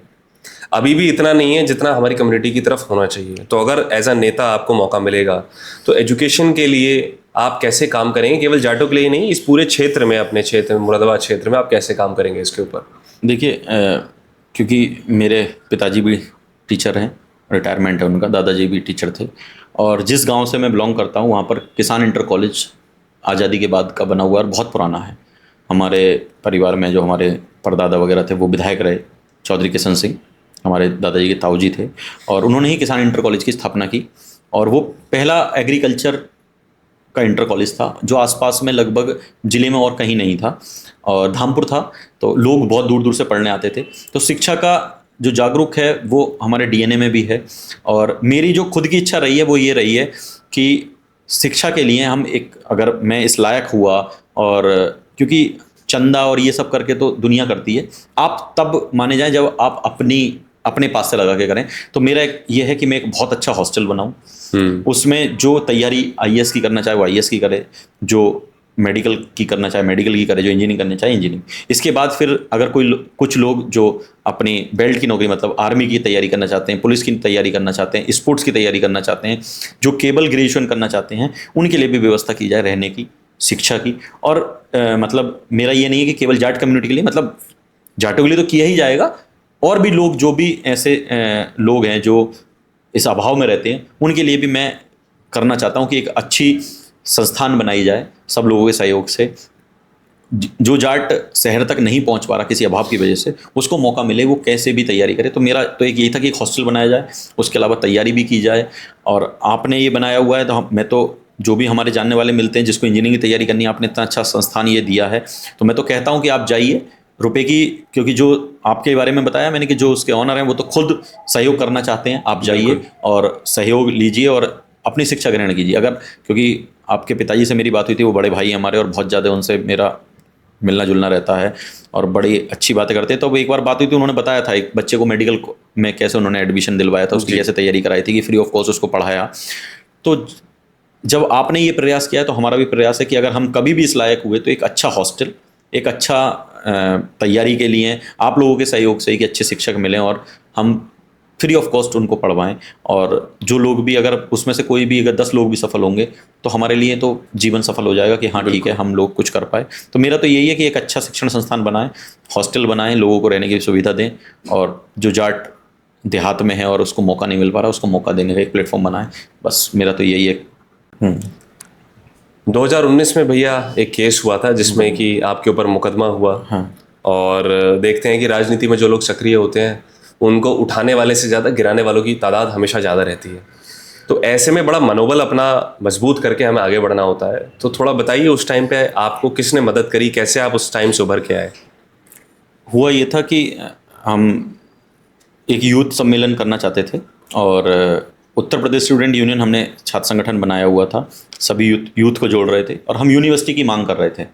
अभी भी इतना नहीं है जितना हमारी कम्युनिटी की तरफ होना चाहिए। तो अगर एज अ नेता आपको मौका मिलेगा तो एजुकेशन के लिए आप कैसे काम करेंगे? केवल जाटों के लिए नहीं, इस पूरे क्षेत्र में, अपने क्षेत्र में, मुरादाबाद क्षेत्र में आप कैसे काम करेंगे इसके ऊपर? देखिए, क्योंकि मेरे पिताजी भी टीचर हैं, रिटायरमेंट है उनका, दादाजी भी टीचर थे, और जिस गांव से मैं बिलोंग करता हूं वहां पर किसान इंटर कॉलेज आज़ादी के बाद का बना हुआ और बहुत पुराना है। हमारे परिवार में जो हमारे परदादा वगैरह थे वो विधायक रहे, चौधरी किशन सिंह हमारे दादाजी के ताऊजी थे, और उन्होंने ही किसान इंटर कॉलेज की स्थापना की। और वो पहला एग्रीकल्चर का इंटर कॉलेज था जो आसपास में लगभग ज़िले में और कहीं नहीं था, और धामपुर था, तो लोग बहुत दूर दूर से पढ़ने आते थे। तो शिक्षा का जो जागरूक है वो हमारे डीएनए में भी है, और मेरी जो खुद की इच्छा रही है वो ये रही है कि शिक्षा के लिए हम एक, अगर मैं इस लायक हुआ, और क्योंकि चंदा और ये सब करके तो दुनिया करती है, आप तब माने जाएं जब आप अपने पास से लगा के करें। तो मेरा ये है कि मैं एक बहुत अच्छा हॉस्टल बनाऊं, उसमें जो तैयारी आईएएस की करना चाहे वो आईएएस की करे, जो मेडिकल की करना चाहे मेडिकल की करे, जो इंजीनियरिंग करना चाहे इंजीनियरिंग। इसके बाद फिर अगर कुछ लोग जो अपनी बेल्ट की नौकरी, मतलब आर्मी की तैयारी करना चाहते हैं, पुलिस की तैयारी करना चाहते हैं, स्पोर्ट्स की तैयारी करना चाहते हैं, जो केवल ग्रेजुएशन करना चाहते हैं, उनके लिए भी व्यवस्था की जाए रहने की, शिक्षा की। और मतलब मेरा ये नहीं है कि केवल जाट कम्युनिटी के लिए, मतलब जाटों के लिए तो किया ही जाएगा, और भी लोग जो भी ऐसे लोग हैं जो इस अभाव में रहते हैं उनके लिए भी मैं करना चाहता हूँ कि एक अच्छी संस्थान बनाई जाए सब लोगों के सहयोग से। जो जाट शहर तक नहीं पहुंच पा रहा किसी अभाव की वजह से, उसको मौका मिले, वो कैसे भी तैयारी करे। तो मेरा तो एक यही था कि एक हॉस्टल बनाया जाए, उसके अलावा तैयारी भी की जाए। और आपने ये बनाया हुआ है, तो मैं तो जो भी हमारे जानने वाले मिलते हैं जिसको इंजीनियरिंग की तैयारी करनी है, आपने इतना अच्छा संस्थान ये दिया है, तो मैं तो कहता हूँ कि आप जाइए। रुपए की, क्योंकि जो आपके बारे में बताया मैंने कि जो उसके ऑनर हैं वो तो खुद सहयोग करना चाहते हैं, आप जाइए और सहयोग लीजिए और अपनी शिक्षा ग्रहण कीजिए। अगर, क्योंकि आपके पिताजी से मेरी बात हुई थी, वो बड़े भाई हैं हमारे और बहुत ज़्यादा उनसे मेरा मिलना जुलना रहता है और बड़ी अच्छी बातें करते हैं। तो एक बार बात हुई थी, उन्होंने बताया था एक बच्चे को मेडिकल में कैसे उन्होंने एडमिशन दिलवाया था, उसकी कैसे तैयारी कराई थी कि फ्री ऑफ कॉस्ट उसको पढ़ाया। तो जब आपने ये प्रयास किया तो हमारा भी प्रयास है कि अगर हम कभी भी इस लायक हुए तो एक अच्छा हॉस्टल, एक अच्छा तैयारी के लिए आप लोगों के सहयोग से कि अच्छे शिक्षक मिलें और हम फ्री ऑफ कॉस्ट उनको पढ़वाएं। और जो लोग भी, अगर उसमें से कोई भी अगर 10 लोग भी सफल होंगे तो हमारे लिए तो जीवन सफल हो जाएगा कि हाँ ठीक है, हम लोग कुछ कर पाए। तो मेरा तो यही है कि एक अच्छा शिक्षण संस्थान बनाएं, हॉस्टल बनाएं, लोगों को रहने की सुविधा दें, और जो जाट देहात में है और उसको मौका नहीं मिल पा रहा उसको मौका देने का एक प्लेटफॉर्म बनाएं। बस मेरा तो यही है। 2019 में भैया एक केस हुआ था जिसमें कि आपके ऊपर मुकदमा हुआ। हाँ। और देखते हैं कि राजनीति में जो लोग सक्रिय होते हैं उनको उठाने वाले से ज़्यादा गिराने वालों की तादाद हमेशा ज़्यादा रहती है। तो ऐसे में बड़ा मनोबल अपना मजबूत करके हमें आगे बढ़ना होता है। तो थोड़ा बताइए उस टाइम पे आपको किसने मदद करी, कैसे आप उस टाइम से उभर के आए? हुआ ये था कि हम एक यूथ सम्मेलन करना चाहते थे, और उत्तर प्रदेश स्टूडेंट यूनियन हमने छात्र संगठन बनाया हुआ था, सभी यूथ को जोड़ रहे थे, और हम यूनिवर्सिटी की मांग कर रहे थे।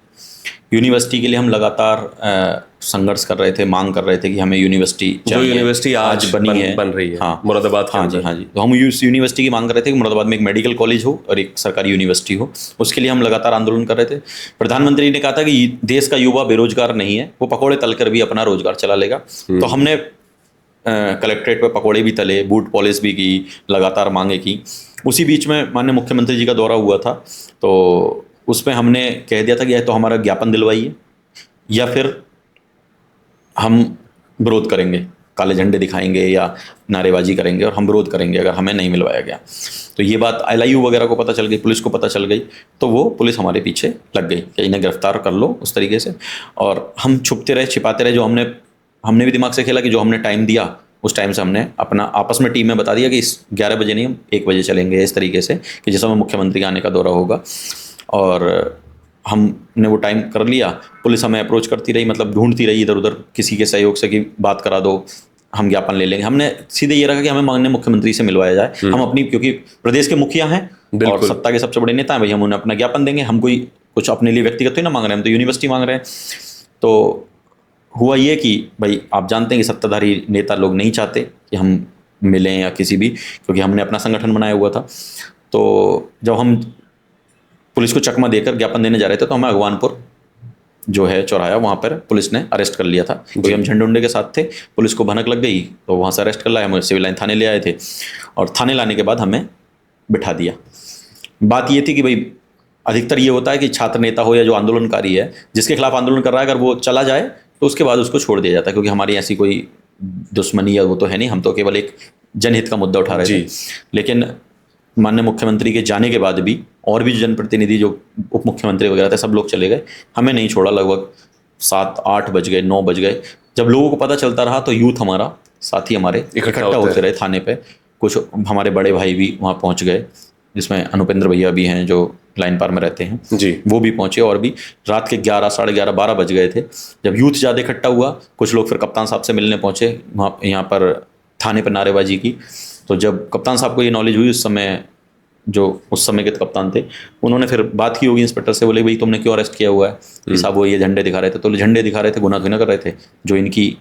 यूनिवर्सिटी के लिए हम लगातार संघर्ष कर रहे थे, मांग कर रहे थे कि हमें यूनिवर्सिटी जो यूनिवर्सिटी आज बन रही है। हाँ, मुरादाबाद के हाँ जी, अंदर। हाँ जी। तो हम यूनिवर्सिटी की मांग कर रहे थे कि मुरादाबाद में एक मेडिकल कॉलेज हो और एक सरकारी यूनिवर्सिटी हो। उसके लिए हम लगातार आंदोलन कर रहे थे। प्रधानमंत्री ने कहा था कि देश का युवा बेरोजगार नहीं है, वो पकौड़े तलकर भी अपना रोजगार चला लेगा। तो हमने कलेक्ट्रेट पे पकौड़े भी तले, बूट पॉलिश भी की, लगातार मांगे की। उसी बीच में माननीय मुख्यमंत्री जी का दौरा हुआ था, तो उसमें हमने कह दिया था कि या तो हमारा ज्ञापन दिलवाइए या फिर हम विरोध करेंगे, काले झंडे दिखाएंगे या नारेबाजी करेंगे, और हम विरोध करेंगे अगर हमें नहीं मिलवाया गया। तो ये बात LIU वगैरह को पता चल गई, पुलिस को पता चल गई, तो वो पुलिस हमारे पीछे लग गई कि इन्हें गिरफ्तार कर लो उस तरीके से। और हम छुपते रहे, छिपाते रहे। जो हमने भी दिमाग से खेला कि जो हमने टाइम दिया उस टाइम से हमने अपना आपस में टीम में बता दिया कि इस 11 बजे नहीं, हम 1 बजे चलेंगे, इस तरीके से कि जिस समय मुख्यमंत्री आने का दौरा होगा। और हमने वो टाइम कर लिया। पुलिस हमें अप्रोच करती रही, मतलब ढूंढती रही इधर उधर किसी के सहयोग से कि बात करा दो, हम ज्ञापन ले लेंगे। हमने सीधे ये रखा कि हमें माननीय मुख्यमंत्री से मिलवाया जाए। हम अपनी, क्योंकि प्रदेश के मुखिया हैं और सत्ता के सबसे बड़े नेता हैं, भाई हम उन्हें अपना ज्ञापन देंगे। हम कोई कुछ अपने लिए व्यक्तिगत तो ना मांग रहे हैं, हम तो यूनिवर्सिटी मांग रहे हैं। तो हुआ ये कि भाई आप जानते हैं कि सत्ताधारी नेता लोग नहीं चाहते कि हम मिलें या किसी भी, क्योंकि हमने अपना संगठन बनाया हुआ था। तो जब हम पुलिस को चकमा देकर ज्ञापन देने जा रहे थे तो हमें अगवानपुर जो है चौराहा, वहाँ पर पुलिस ने अरेस्ट कर लिया था, क्योंकि हम झंडे उंडे के साथ थे। पुलिस को भनक लग गई तो वहाँ से अरेस्ट कर लाया, हमें सिविल लाइन थाने ले आए थे, और थाने लाने के बाद हमें बिठा दिया। बात ये थी कि भाई अधिकतर ये होता है कि छात्र नेता हो या जो आंदोलनकारी है, जिसके खिलाफ आंदोलन कर रहा है, अगर वो चला जाए तो उसके बाद उसको छोड़ दिया जाता है, क्योंकि हमारी ऐसी कोई दुश्मनी या वो तो है नहीं, हम तो केवल एक जनहित का मुद्दा उठा रहे थे। लेकिन माननीय मुख्यमंत्री के जाने के बाद भी और भी जो जनप्रतिनिधि, जो उप मुख्यमंत्री वगैरह थे, सब लोग चले गए, हमें नहीं छोड़ा। लगभग 7-8 बज गए, 9 बज गए। जब लोगों को पता चलता रहा तो यूथ हमारा, साथी हमारे इकट्ठा होते रहे थाने पे। कुछ हमारे बड़े भाई भी वहाँ पहुँच गए, जिसमें अनुपेंद्र भैया भी हैं जो लाइन पार में रहते हैं जी, वो भी पहुंचे। और भी रात के 11, साढ़े 11, 12 बज गए थे जब यूथ ज़्यादा इकट्ठा हुआ। कुछ लोग फिर कप्तान साहब से मिलने पहुंचे वहाँ, यहाँ पर थाने पर नारेबाजी की। तो जब कप्तान साहब को ये नॉलेज हुई, उस समय जो उस समय के कप्तान थे, उन्होंने फिर बात की होगी इंस्पेक्टर से, बोले भाई तुमने क्यों अरेस्ट किया हुआ है? साहब वो ये झंडे दिखा रहे थे। तो झंडे दिखा रहे थे, गुनाह कर रहे थे। जो इनकी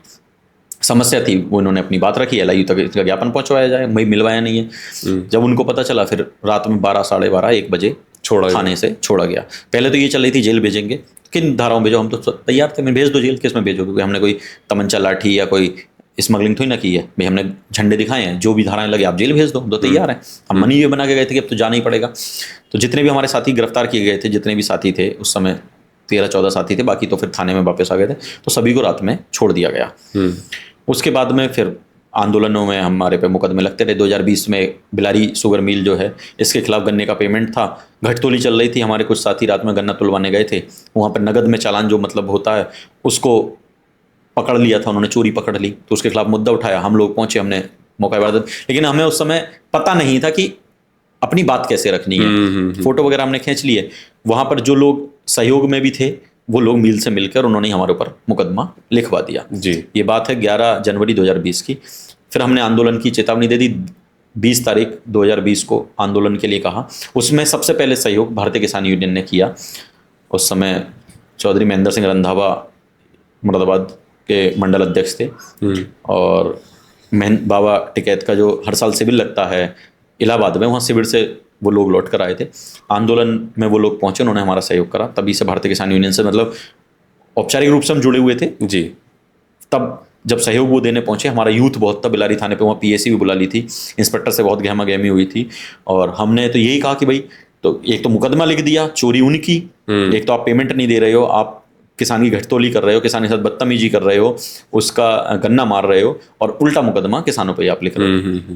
समस्या थी वो इन्होंने अपनी बात रखी, LIU तक इसका ज्ञापन पहुंचवाया जाए, भाई मिलवाया नहीं है। जब उनको पता चला, फिर रात में 12, साढ़े 12, 1 बजे थाने से छोड़ा गया। पहले तो ये चल रही थी जेल भेजेंगे, किन धाराओं भेजो, हम तो तैयार थे, मैं भेज दो जेल, किस में भेजोगे? क्योंकि हमने कोई तमंचा लाठी या कोई स्मगलिंग थोड़ी ना की है भाई, हमने झंडे दिखाए हैं, जो भी धाराएं लगे आप जेल भेज दो, तो तैयार हैं। हम मनी ये बना के गए थे कि अब तो जाना ही पड़ेगा। तो जितने भी हमारे साथी गिरफ्तार किए गए थे, जितने भी साथी थे उस समय 13-14 साथी थे, बाकी तो फिर थाने में वापस आ गए थे। तो सभी को रात में छोड़ दिया गया। उसके बाद में फिर आंदोलनों में हमारे पे मुकदमे लगते रहे। 2020 में बिलारी शुगर मिल जो है, इसके खिलाफ गन्ने का पेमेंट था, घटतोली चल रही थी। हमारे कुछ साथी रात में गन्ना तुलवाने गए थे, वहाँ पर नगद में चालान जो मतलब होता है उसको पकड़ लिया था उन्होंने, चोरी पकड़ ली। तो उसके खिलाफ मुद्दा उठाया, हम लोग पहुंचे, हमने मौका इबादत। लेकिन हमें उस समय पता नहीं था कि अपनी बात कैसे रखनी है। फोटो वगैरह हमने खींच लिए। वहाँ पर जो लोग सहयोग में भी थे वो लोग मिल से मिलकर उन्होंने हमारे ऊपर मुकदमा लिखवा दिया जी। ये बात है 11 जनवरी 2020 की। फिर हमने आंदोलन की चेतावनी दे दी। 20 तारीख 2020 को आंदोलन के लिए कहा। उसमें सबसे पहले सहयोग भारतीय किसान यूनियन ने किया। उस समय चौधरी महेंद्र सिंह रंधावा मुरादाबाद के मंडल अध्यक्ष थे, और बाबा टिकैत का जो हर साल शिविर लगता है इलाहाबाद में, वहाँ शिविर से वो लोग लौट कर आए थे। आंदोलन में वो लोग पहुंचे, उन्होंने हमारा सहयोग करा। तभी से भारतीय किसान यूनियन से मतलब औपचारिक रूप से हम जुड़े हुए थे जी। तब जब सहयोग वो देने पहुंचे, हमारा यूथ बहुत था बिलारी थाने पे, वहाँ पीएसी भी बुला ली थी, इंस्पेक्टर से बहुत गहमा गहमी हुई थी, और हमने तो यही कहा कि भाई, तो एक तो मुकदमा लिख दिया, चोरी उनकी, एक तो आप पेमेंट नहीं दे रहे हो, आप किसान की घटतोली कर रहे हो, किसान के साथ बदतमीजी कर रहे हो, उसका गन्ना मार रहे हो, और उल्टा मुकदमा किसानों पे आप लिख रहे हो।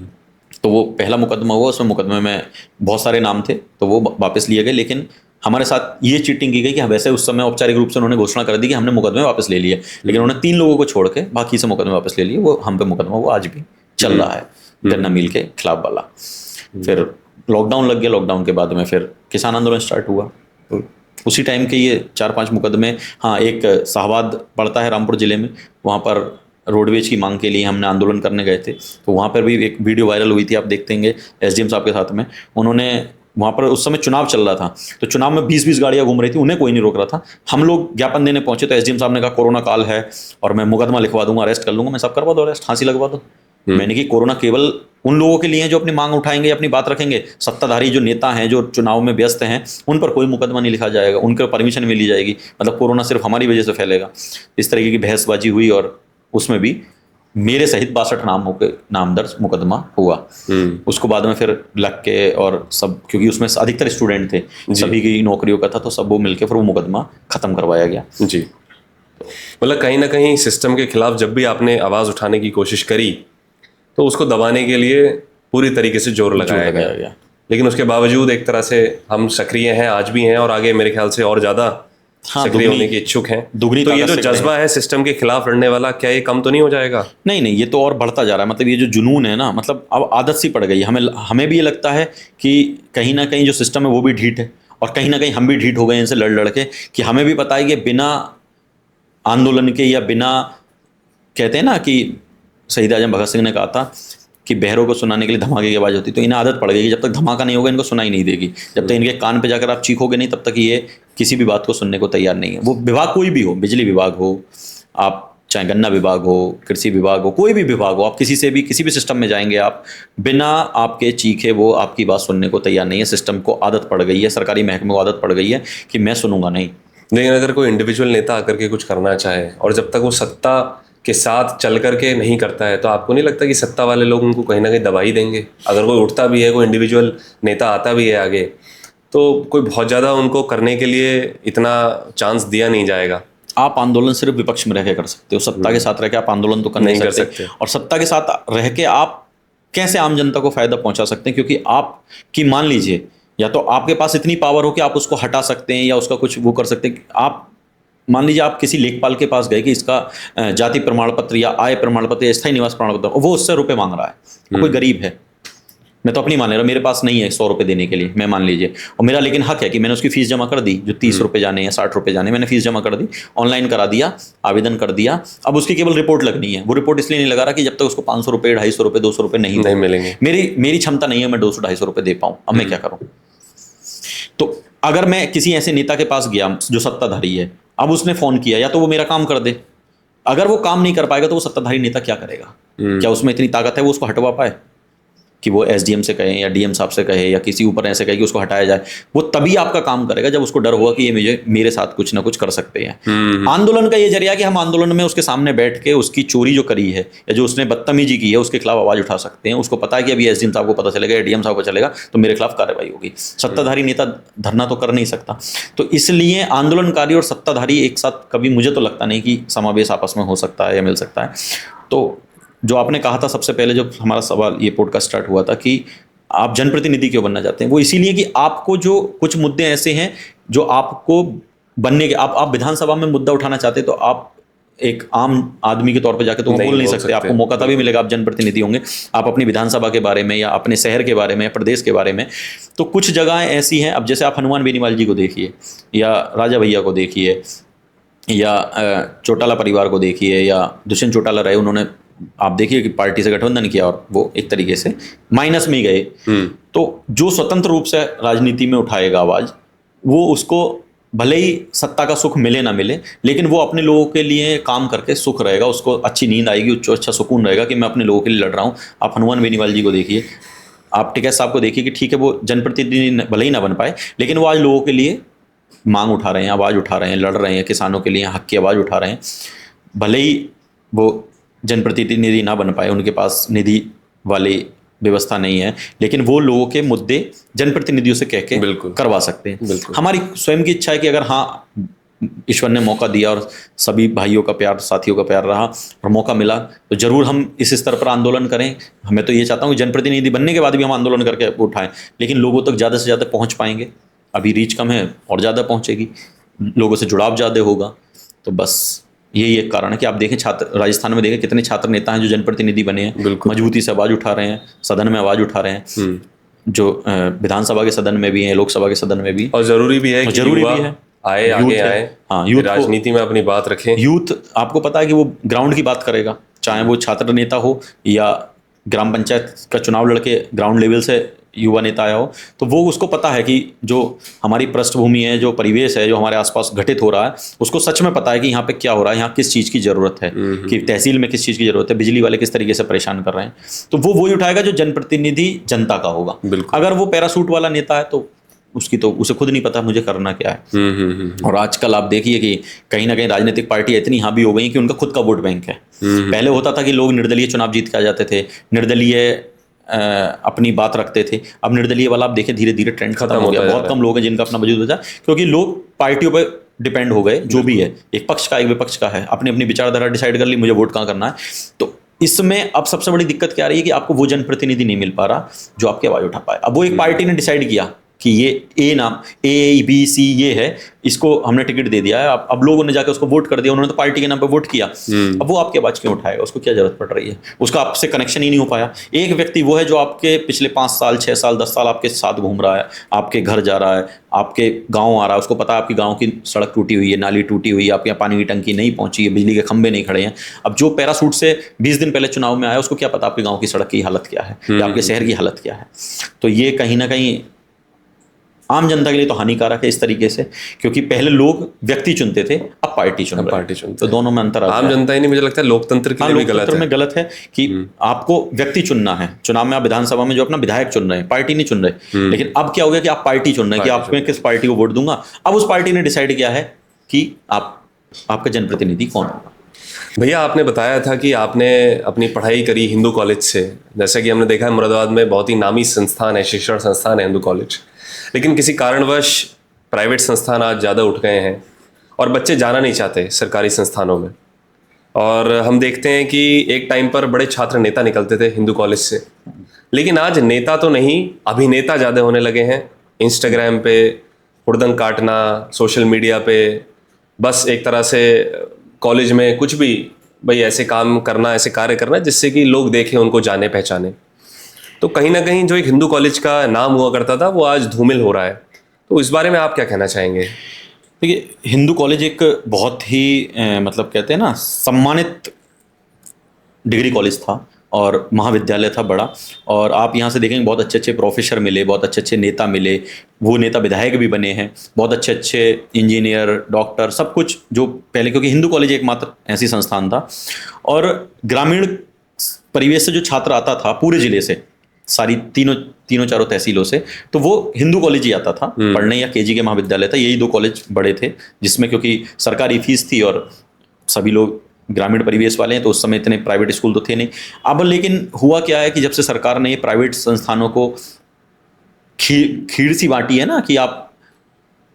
तो वो पहला मुकदमा हुआ, उसमें मुकदमे में बहुत सारे नाम थे, तो वो वापस लिए गए। लेकिन हमारे साथ ये चीटिंग की गई कि वैसे उस समय औपचारिक रूप से उन्होंने घोषणा कर दी कि हमने मुकदमे वापस ले लिए, लेकिन उन्होंने 3 लोगों को छोड़ के बाकी से मुकदमे वापस ले लिए। वो हम पे मुकदमा वो आज भी चल रहा है, गन्ना मिल के खिलाफ वाला। फिर लॉकडाउन लग गया, लॉकडाउन के बाद में फिर किसान आंदोलन स्टार्ट हुआ। तो उसी टाइम के ये 4-5 मुकदमे। हाँ, एक शाहबाद पड़ता है रामपुर जिले में, वहाँ पर रोडवेज की मांग के लिए हमने आंदोलन करने गए थे, तो वहाँ पर भी एक वीडियो वायरल हुई थी, आप देखते होंगे, एसडीएम साहब के साथ में। उन्होंने वहाँ पर, उस समय चुनाव चल रहा था, तो चुनाव में 20-20 गाड़ियाँ घूम रही थी, उन्हें कोई नहीं रोक रहा था। हम लोग ज्ञापन देने पहुंचे तो एसडीएम साहब ने कहा कोरोना काल है और मैं मुकदमा लिखवा दूंगा, अरेस्ट कर लूंगा। मैं सब करवा दो अरेस्ट, फांसी लगवा दो। मैंने कि कोरोना केवल उन लोगों के लिए है जो अपनी मांग उठाएंगे, अपनी बात रखेंगे। सत्ताधारी जो नेता हैं, जो चुनाव में व्यस्त हैं, उन पर कोई मुकदमा नहीं लिखा जाएगा, उनके परमिशन मिली जाएगी, मतलब कोरोना सिर्फ हमारी वजह से फैलेगा। इस तरीके की बहसबाजी हुई और उसमें भी मेरे सहित 62 नामों के नाम दर्ज मुकदमा हुआ। उसको बाद में फिर लग के और सब, क्योंकि उसमें अधिकतर स्टूडेंट थे, सभी की नौकरियों का था, तो सब वो मिलकर फिर वो मुकदमा खत्म करवाया गया। जी, मतलब कहीं ना कहीं सिस्टम के खिलाफ जब भी आपने आवाज उठाने की कोशिश करी तो उसको दबाने के लिए पूरी तरीके से जोर लगाया गया। लेकिन उसके बावजूद एक तरह से हम सक्रिय हैं, आज भी हैं, और आगे मेरे ख्याल से और ज्यादा सक्रिय होने के इच्छुक हैं। तो ये जो जज्बा है सिस्टम के खिलाफ लड़ने वाला, क्या ये कम तो नहीं हो जाएगा? नहीं, ये तो और बढ़ता जा रहा है। मतलब ये जो जुनून है ना, मतलब अब आदत सी पड़ गई है। हमें भी ये लगता है कि कहीं ना कहीं जो सिस्टम है वो भी ढीठ है, और कहीं ना कहीं हम भी ढीठ हो गए इनसे लड़ के, कि हमें भी पता है कि बिना आंदोलन के, या बिना, कहते हैं ना कि शहीद आजम भगत सिंह ने कहा था कि बहरों को सुनाने के लिए धमाके की आवाज़ होती, तो इन्हें आदत पड़ गई कि जब तक धमाका नहीं होगा इनको सुनाई नहीं देगी। जब तक इनके कान पे जाकर आप चीखोगे नहीं, तब तक ये किसी भी बात को सुनने को तैयार नहीं है। वो विभाग कोई भी हो, बिजली विभाग हो, आप चाहे गन्ना विभाग हो, कृषि विभाग हो, कोई भी विभाग हो, आप किसी भी सिस्टम में जाएंगे, आप बिना आपके चीखे वो आपकी बात सुनने को तैयार नहीं है। सिस्टम को आदत पड़ गई है, सरकारी महकमे को आदत पड़ गई है कि मैं सुनूंगा नहीं। लेकिन अगर कोई इंडिविजुअल नेता आकर के कुछ करना चाहे, और जब तक वो सत्ता के साथ चल करके नहीं करता है, तो आपको नहीं लगता कि सत्ता वाले लोग उनको कहीं ना कहीं दबा ही देंगे? अगर कोई उठता भी है, कोई इंडिविजुअल नेता आता भी है आगे, तो कोई बहुत ज़्यादा उनको करने के लिए इतना चांस दिया नहीं जाएगा। आप आंदोलन सिर्फ विपक्ष में रह के कर सकते हो, सत्ता के साथ रह के आप आंदोलन तो कर नहीं सकते। और सत्ता के साथ रह के आप कैसे आम जनता को फायदा पहुंचा सकते हैं? क्योंकि आप की, मान लीजिए, या तो आपके पास इतनी पावर हो कि आप उसको हटा सकते हैं या उसका कुछ वो कर सकते हैं। आप मान लीजिए आप किसी लेखपाल के पास गए कि इसका जाति प्रमाण पत्र या आय प्रमाण पत्र या स्थायी निवास प्रमाण पत्र, वो उससे रुपए मांग रहा है, कोई गरीब है, मैं तो अपनी मान ले रहा हूँ, मेरे पास नहीं है 100 रुपये देने के लिए, मैं मान लीजिए, और मेरा लेकिन हक है कि मैंने उसकी फीस जमा कर दी, जो 30 रुपये जाने या 60 रुपये जाने, मैंने फीस जमा कर दी, ऑनलाइन करा दिया, आवेदन कर दिया। अब उसकी केवल रिपोर्ट लगनी है। वो रिपोर्ट इसलिए नहीं लगा रहा कि जब तक उसको 500 रुपये, 250 रुपये, 200 रुपये नहीं मिलेंगे, मेरी क्षमता नहीं है मैं 200-250 रुपये दे पाऊँ, अब मैं क्या करूँ? तो अगर मैं किसी ऐसे नेता के पास गया जो सत्ताधारी है, अब उसने फोन किया, या तो वो मेरा काम कर दे, अगर वो काम नहीं कर पाएगा तो वो सत्ताधारी नेता क्या करेगा? क्या उसमें इतनी ताकत है वो उसको हटवा पाए कि वो एसडीएम से कहे या डीएम साहब से कहे या किसी ऊपर ऐसे कहे कि उसको हटाया जाए? वो तभी आपका काम करेगा जब उसको डर होगा कि ये मेरे साथ कुछ ना कुछ कर सकते हैं। आंदोलन का ये जरिया कि हम आंदोलन में उसके सामने बैठ के उसकी चोरी जो करी है या जो उसने बदतमीजी की है उसके खिलाफ आवाज उठा सकते हैं। उसको पता है कि अभी एसडीएम साहब को पता चलेगा या डीएम साहब को चलेगा तो मेरे खिलाफ कार्रवाई होगी। सत्ताधारी नेता धरना तो कर नहीं सकता, तो इसलिए आंदोलनकारी और सत्ताधारी एक साथ कभी, मुझे तो लगता नहीं कि समावेश आपस में हो सकता है या मिल सकता है। तो जो आपने कहा था सबसे पहले, जब हमारा सवाल ये पॉडकास्ट स्टार्ट हुआ था कि आप जनप्रतिनिधि क्यों बनना चाहते हैं, वो इसीलिए कि आपको जो कुछ मुद्दे ऐसे हैं जो आपको बनने के, आप विधानसभा में मुद्दा उठाना चाहते हैं तो आप एक आम आदमी के तौर पे जाके तो बोल नहीं सकते। आपको मौका तभी मिलेगा, आप जनप्रतिनिधि होंगे, आप अपनी विधानसभा के बारे में या अपने शहर के बारे में या प्रदेश के बारे में। तो कुछ जगहें ऐसी हैं, अब जैसे आप हनुमान बेनीवाल जी को देखिए या राजा भैया को देखिए या चौटाला परिवार को देखिए या दुष्यंत चौटाला रहे, उन्होंने आप देखिए कि पार्टी से गठबंधन किया और वो एक तरीके से माइनस में गए। तो जो स्वतंत्र रूप से राजनीति में उठाएगा आवाज, वो उसको भले ही सत्ता का सुख मिले ना मिले, लेकिन वो अपने लोगों के लिए काम करके सुख रहेगा, उसको अच्छी नींद आएगी, अच्छा सुकून रहेगा कि मैं अपने लोगों के लिए लड़ रहा हूँ। आप हनुमान बेनीवाल जी को देखिए, आप टिकैत साहब को देखिए कि ठीक है वो जनप्रतिनिधि भले ही ना बन पाए, लेकिन वो आज लोगों के लिए मांग उठा रहे हैं, आवाज़ उठा रहे हैं, लड़ रहे हैं, किसानों के लिए हक की आवाज़ उठा रहे हैं। भले ही वो जनप्रतिनिधि ना बन पाए, उनके पास निधि वाली व्यवस्था नहीं है, लेकिन वो लोगों के मुद्दे जनप्रतिनिधियों से कह के बिल्कुल। करवा सकते हैं। बिल्कुल। हमारी स्वयं की इच्छा है कि अगर हाँ ईश्वर ने मौका दिया और सभी भाइयों का प्यार, साथियों का प्यार रहा और मौका मिला, तो जरूर हम इस स्तर पर आंदोलन करें। हमें तो ये चाहता हूँ कि जनप्रतिनिधि बनने के बाद भी हम आंदोलन करके उठाएं, लेकिन लोगों तक ज़्यादा से ज़्यादा पहुँच पाएंगे। अभी रीच कम है और ज़्यादा पहुँचेगी, लोगों से जुड़ाव ज़्यादा होगा। तो बस यही एक कारण है कि आप देखें छात्र, राजस्थान में देखें कितने छात्र नेता हैं जो जनप्रतिनिधि बने हैं, बिल्कुल। मजबूती से आवाज़ उठा रहे हैं, सदन में आवाज़ उठा रहे हैं, जो विधानसभा के सदन में भी हैं, लोकसभा के सदन में भी। और जरूरी भी है कि जरूरी युवा भी है, आए, यूथ आगे है। आए, हाँ, यूथ राजनीति में अपनी बात रखें। यूथ आपको पता है कि वो ग्राउंड की बात करेगा, चाहे वो छात्र नेता हो या ग्राम पंचायत का चुनाव लड़के ग्राउंड लेवल से युवा नेता आया हो, तो वो उसको पता है कि जो हमारी पृष्ठभूमि है, जो परिवेश है, जो हमारे आसपास घटित हो रहा है, उसको सच में पता है कि यहाँ पे क्या हो रहा है, यहाँ किस चीज़ की ज़रूरत है, कि तहसील में किस चीज़ की ज़रूरत है, बिजली वाले किस तरीके से परेशान कर रहे हैं। तो वो वही उठाएगा जो जनप्रतिनिधि जनता का होगा। बिल्कुल। अगर वो पैरासूट वाला नेता है तो उसे खुद नहीं पता मुझे करना क्या है। और आजकल आप देखिए कि कहीं ना कहीं राजनीतिक पार्टी इतनी हावी हो गई कि उनका खुद का वोट बैंक है। पहले होता था कि लोग निर्दलीय चुनाव जीत के आ जाते थे, निर्दलीय अपनी बात रखते थे। अब निर्दलीय वाला आप देखिए धीरे धीरे ट्रेंड खत्म हो गया। बहुत कम लोग हैं जिनका अपना वजूद बचा, क्योंकि लोग पार्टियों पर डिपेंड हो गए। जो भी है, एक पक्ष का एक विपक्ष का है, अपनी अपनी विचारधारा डिसाइड कर ली, मुझे वोट कहाँ करना है। तो इसमें अब सबसे बड़ी दिक्कत क्या आ रही है कि आपको वो जनप्रतिनिधि नहीं मिल पा रहा जो आपकी आवाज उठा पाए। अब वो एक पार्टी ने डिसाइड किया कि ये ए नाम ABC ये है, इसको हमने टिकट दे दिया है, अब लोगों ने जाकर उसको वोट कर दिया, उन्होंने तो पार्टी के नाम पे वोट किया। अब वो आपकी आवाज क्यों उठाएगा? उसको क्या जरूरत पड़ रही है? उसका आपसे कनेक्शन ही नहीं हो पाया। एक व्यक्ति वो है जो आपके पिछले 5 साल 6 साल 10 साल आपके साथ घूम रहा है, आपके घर जा रहा है, आपके गाँव आ रहा है, उसको पता है आपकी गाँव की सड़क टूटी हुई है, नाली टूटी हुई है, आपके यहाँ पानी की टंकी नहीं पहुंची है, बिजली के खंभे नहीं खड़े हैं। अब जो पैरासूट से 20 दिन पहले चुनाव में आया, उसको क्या पता आपके गाँव की सड़क की हालत क्या है या आपके शहर की हालत क्या है? तो ये कहीं ना कहीं आम जनता के लिए तो हानिकारक है इस तरीके से, क्योंकि पहले लोग व्यक्ति चुनते थे, अब पार्टी चुनते। तो दोनों में अंतर आता है। आम जनता ही नहीं, मुझे लगता है लोकतंत्र के लिए भी गलत है। में गलत है कि आपको व्यक्ति चुनना है। चुनाव में आप विधानसभा में जो अपना विधायक चुन रहे हैं, पार्टी नहीं चुन रहे। लेकिन अब क्या हो गया कि आप पार्टी चुन रहे हैं कि आप मैं किस पार्टी को वोट दूंगा। अब उस पार्टी ने डिसाइड किया है कि आपका जनप्रतिनिधि कौन होगा। भैया, आपने बताया था कि आपने अपनी पढ़ाई करी हिंदू कॉलेज से। जैसा कि हमने देखा है मुरादाबाद में बहुत ही नामी संस्थान है, शिक्षण संस्थान है हिंदू कॉलेज, लेकिन किसी कारणवश प्राइवेट संस्थान आज ज़्यादा उठ गए हैं और बच्चे जाना नहीं चाहते सरकारी संस्थानों में। और हम देखते हैं कि एक टाइम पर बड़े छात्र नेता निकलते थे हिंदू कॉलेज से, लेकिन आज नेता तो नहीं, अभिनेता ज़्यादा होने लगे हैं। इंस्टाग्राम पे हुड़दंग काटना, सोशल मीडिया पे बस एक तरह से कॉलेज में कुछ भी भाई ऐसे काम करना, ऐसे कार्य करना जिससे कि लोग देखें, उनको जाने पहचाने। तो कहीं ना कहीं जो एक हिंदू कॉलेज का नाम हुआ करता था वो आज धूमिल हो रहा है। तो इस बारे में आप क्या कहना चाहेंगे? देखिए, हिंदू कॉलेज एक बहुत ही मतलब कहते हैं ना सम्मानित डिग्री कॉलेज था और महाविद्यालय था बड़ा। और आप यहाँ से देखेंगे बहुत अच्छे अच्छे प्रोफेसर मिले, बहुत अच्छे अच्छे नेता मिले, वो नेता विधायक भी बने हैं, बहुत अच्छे अच्छे इंजीनियर, डॉक्टर, सब कुछ जो पहले, क्योंकि हिंदू कॉलेज एकमात्र ऐसी संस्थान था। और ग्रामीण परिवेश से जो छात्र आता था पूरे जिले से, सारी तीनों चारों तहसीलों से, तो वो हिंदू कॉलेज ही आता था पढ़ने, या KG के महाविद्यालय था। यही 2 कॉलेज बड़े थे जिसमें, क्योंकि सरकारी फीस थी और सभी लोग ग्रामीण परिवेश वाले हैं, तो उस समय इतने प्राइवेट स्कूल तो थे नहीं। अब लेकिन हुआ क्या है कि जब से सरकार ने ये प्राइवेट संस्थानों को खीर सी बांटी है ना, कि आप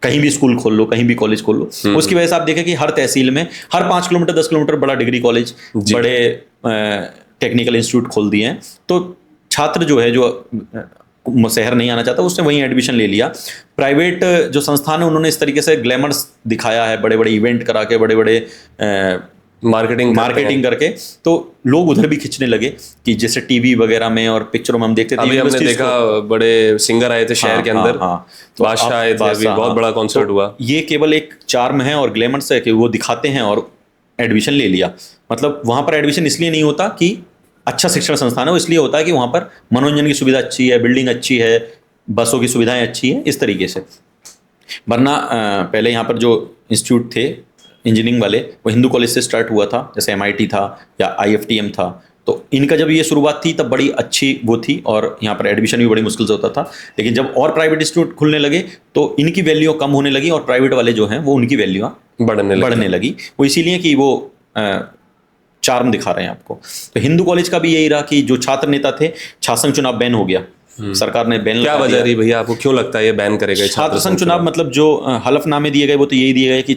कहीं भी स्कूल खोल लो, कहीं भी कॉलेज खोल लो, उसकी वजह से आप देखें कि हर तहसील में हर 5 किलोमीटर 10 किलोमीटर बड़ा डिग्री कॉलेज, बड़े टेक्निकल इंस्टीट्यूट खोल दिए हैं। तो छात्र जो है, जो शहर नहीं आना चाहता, उसने वहीं एडमिशन ले लिया। प्राइवेट जो संस्थान है उन्होंने इस तरीके से ग्लैमर्स दिखाया है, बड़े बड़े इवेंट करा के, बड़े बड़े मार्केटिंग करके, तो लोग उधर भी खिंचने लगे। कि जैसे टीवी वगैरह में और पिक्चरों में हम देखते थे, अभी हमने देखा बड़े सिंगर आए थे शहर के अंदर, तो बादशाह आए थे, अभी बहुत बड़ा कॉन्सर्ट हुआ। ये केवल एक चार्म है और ग्लैमर्स है कि वो दिखाते हैं और एडमिशन ले लिया। मतलब वहां पर एडमिशन इसलिए नहीं होता कि अच्छा शिक्षण संस्थान है, वो इसलिए होता है कि वहाँ पर मनोरंजन की सुविधा अच्छी है, बिल्डिंग अच्छी है, बसों की सुविधाएं अच्छी हैं, इस तरीके से। वरना पहले यहाँ पर जो इंस्टीट्यूट थे इंजीनियरिंग वाले, वो हिंदू कॉलेज से स्टार्ट हुआ था, जैसे MIT था या IFTM था। तो इनका जब ये शुरुआत थी तब बड़ी अच्छी वो थी और यहाँ पर एडमिशन भी बड़ी मुश्किल से होता था। लेकिन जब और प्राइवेट इंस्टीट्यूट खुलने लगे तो इनकी वैल्यू कम होने लगी और प्राइवेट वाले जो हैं वो उनकी वैल्यू बढ़ने लगी। वो इसीलिए कि वो चार्म दिखा रहे हैं आपको। तो हिंदू कॉलेज का भी यही रहा कि जो छात्र नेता थे, छात्र संघ चुनाव बैन हो गया, सरकार ने बैन क्या लगा वजह दिया। रही भैया, आपको क्यों लगता है ये बैन करेगा ये छात्र संघ चुनाव मतलब जो हलफनामे दिए गए वो तो यही दिए गए कि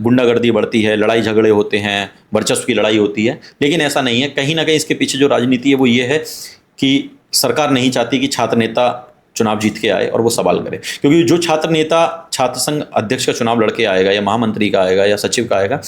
गुंडागर्दी बढ़ती है, लड़ाई झगड़े होते हैं, वर्चस्व की लड़ाई होती है, लेकिन ऐसा नहीं है। कहीं ना कहीं इसके पीछे जो राजनीति है वो ये है कि सरकार नहीं चाहती कि छात्र नेता चुनाव जीत के आए और वो सवाल करे, क्योंकि जो छात्र नेता छात्र संघ अध्यक्ष का चुनाव लड़के आएगा या महामंत्री का आएगा या सचिव का आएगा,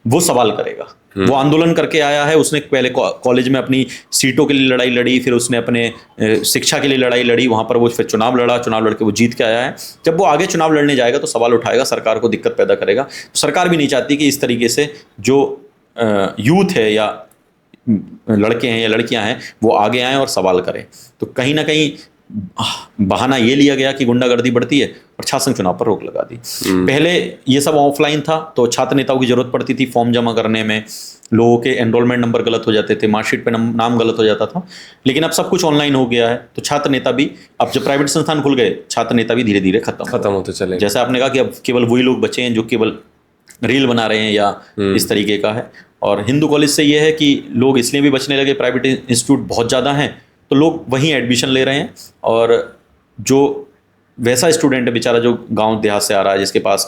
वो सवाल करेगा। वो आंदोलन करके आया है, उसने पहले कॉलेज में अपनी सीटों के लिए लड़ाई लड़ी, फिर उसने अपने शिक्षा के लिए लड़ाई लड़ी, वहां पर वो फिर चुनाव लड़ा, चुनाव लड़के वो जीत के आया है। जब वो आगे चुनाव लड़ने जाएगा तो सवाल उठाएगा, सरकार को दिक्कत पैदा करेगा। सरकार भी नहीं चाहती कि इस तरीके से जो यूथ है या लड़के हैं या लड़कियां हैं वो आगे आएँ और सवाल करें। तो कहीं ना कहीं बहाना ये लिया गया कि गुंडागर्दी बढ़ती है और छात्र संघ चुनाव पर रोक लगा दी। पहले ये सब ऑफलाइन था तो छात्र नेताओं की जरूरत पड़ती थी फॉर्म जमा करने में, लोगों के एनरोलमेंट नंबर गलत हो जाते थे, मार्कशीट पे नाम गलत हो जाता था, लेकिन अब सब कुछ ऑनलाइन हो गया है। तो छात्र नेता भी, अब जब प्राइवेट संस्थान खुल गए, छात्र नेता भी धीरे धीरे खत्म होते चले। जैसे आपने कहा कि अब केवल वही लोग बचे हैं जो केवल रील बना रहे हैं या इस तरीके का है। और हिंदू कॉलेज से ये है कि लोग इसलिए भी बचने लगे, प्राइवेट इंस्टीट्यूट बहुत ज़्यादा हैं तो लोग वहीं एडमिशन ले रहे हैं, और जो वैसा स्टूडेंट है बेचारा जो गांव देहात से आ रहा है, जिसके पास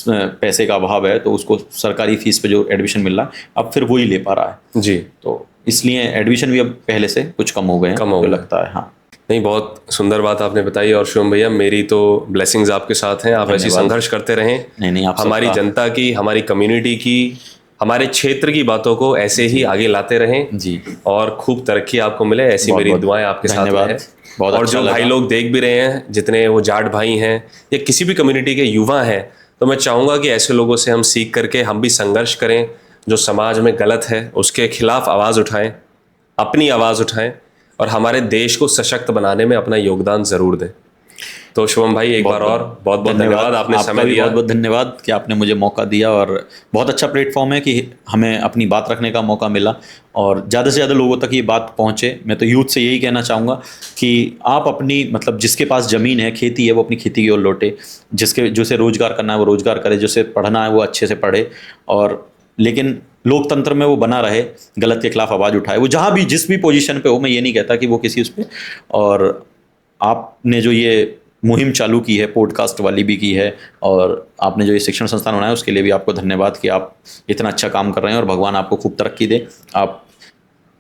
पैसे का अभाव है, तो उसको सरकारी फीस पे जो एडमिशन मिल रहा है अब फिर वही ले पा रहा है जी। तो इसलिए एडमिशन भी अब पहले से कुछ कम हो गए हैं, मुझे लगता है। हाँ, नहीं, बहुत सुंदर बात आपने बताई। और शिवम भैया, मेरी तो ब्लेसिंग्स आपके साथ हैं, आप ऐसी संघर्ष करते रहें। नहीं, आप हमारी जनता की, हमारी कम्युनिटी की, हमारे क्षेत्र की बातों को ऐसे ही आगे लाते रहें जी, और खूब तरक्की आपको मिले, ऐसी मेरी दुआएं आपके साथ हैं। बहुत और अच्छा जो भाई लोग देख भी रहे हैं, जितने वो जाट भाई हैं या किसी भी कम्युनिटी के युवा हैं, तो मैं चाहूँगा कि ऐसे लोगों से हम सीख करके हम भी संघर्ष करें, जो समाज में गलत है उसके खिलाफ आवाज़ उठाएं, अपनी आवाज़ उठाएं और हमारे देश को सशक्त बनाने में अपना योगदान ज़रूर दें। तो शुभम भाई, एक बार और बहुत बहुत धन्यवाद, आपने समय दिया। बहुत बहुत धन्यवाद कि आपने मुझे मौका दिया, और बहुत अच्छा प्लेटफॉर्म है कि हमें अपनी बात रखने का मौका मिला और ज़्यादा से ज़्यादा लोगों तक ये बात पहुँचे। मैं तो यूथ से यही कहना चाहूँगा कि आप अपनी, मतलब जिसके पास ज़मीन है, खेती है, वो अपनी खेती की ओर लौटे, जिसे रोज़गार करना है वो रोज़गार करे, जिसे पढ़ना है वो अच्छे से पढ़े, और लेकिन लोकतंत्र में वो बना रहे, गलत के खिलाफ आवाज़ उठाए, वो जहाँ भी जिस भी पोजीशन पे हो। मैं ये नहीं कहता कि वो किसी उस पर, और आपने जो ये मुहिम चालू की है, पॉडकास्ट वाली भी की है, और आपने जो ये शिक्षण संस्थान बनाया उसके लिए भी आपको धन्यवाद कि आप इतना अच्छा काम कर रहे हैं, और भगवान आपको खूब तरक्की दे, आप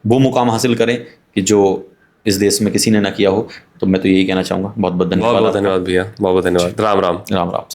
वो मुकाम हासिल करें कि जो इस देश में किसी ने ना किया हो। तो मैं तो यही कहना चाहूँगा। बहुत बहुत धन्यवाद। बहुत धन्यवाद भैया, बहुत बहुत धन्यवाद। राम राम। राम राम।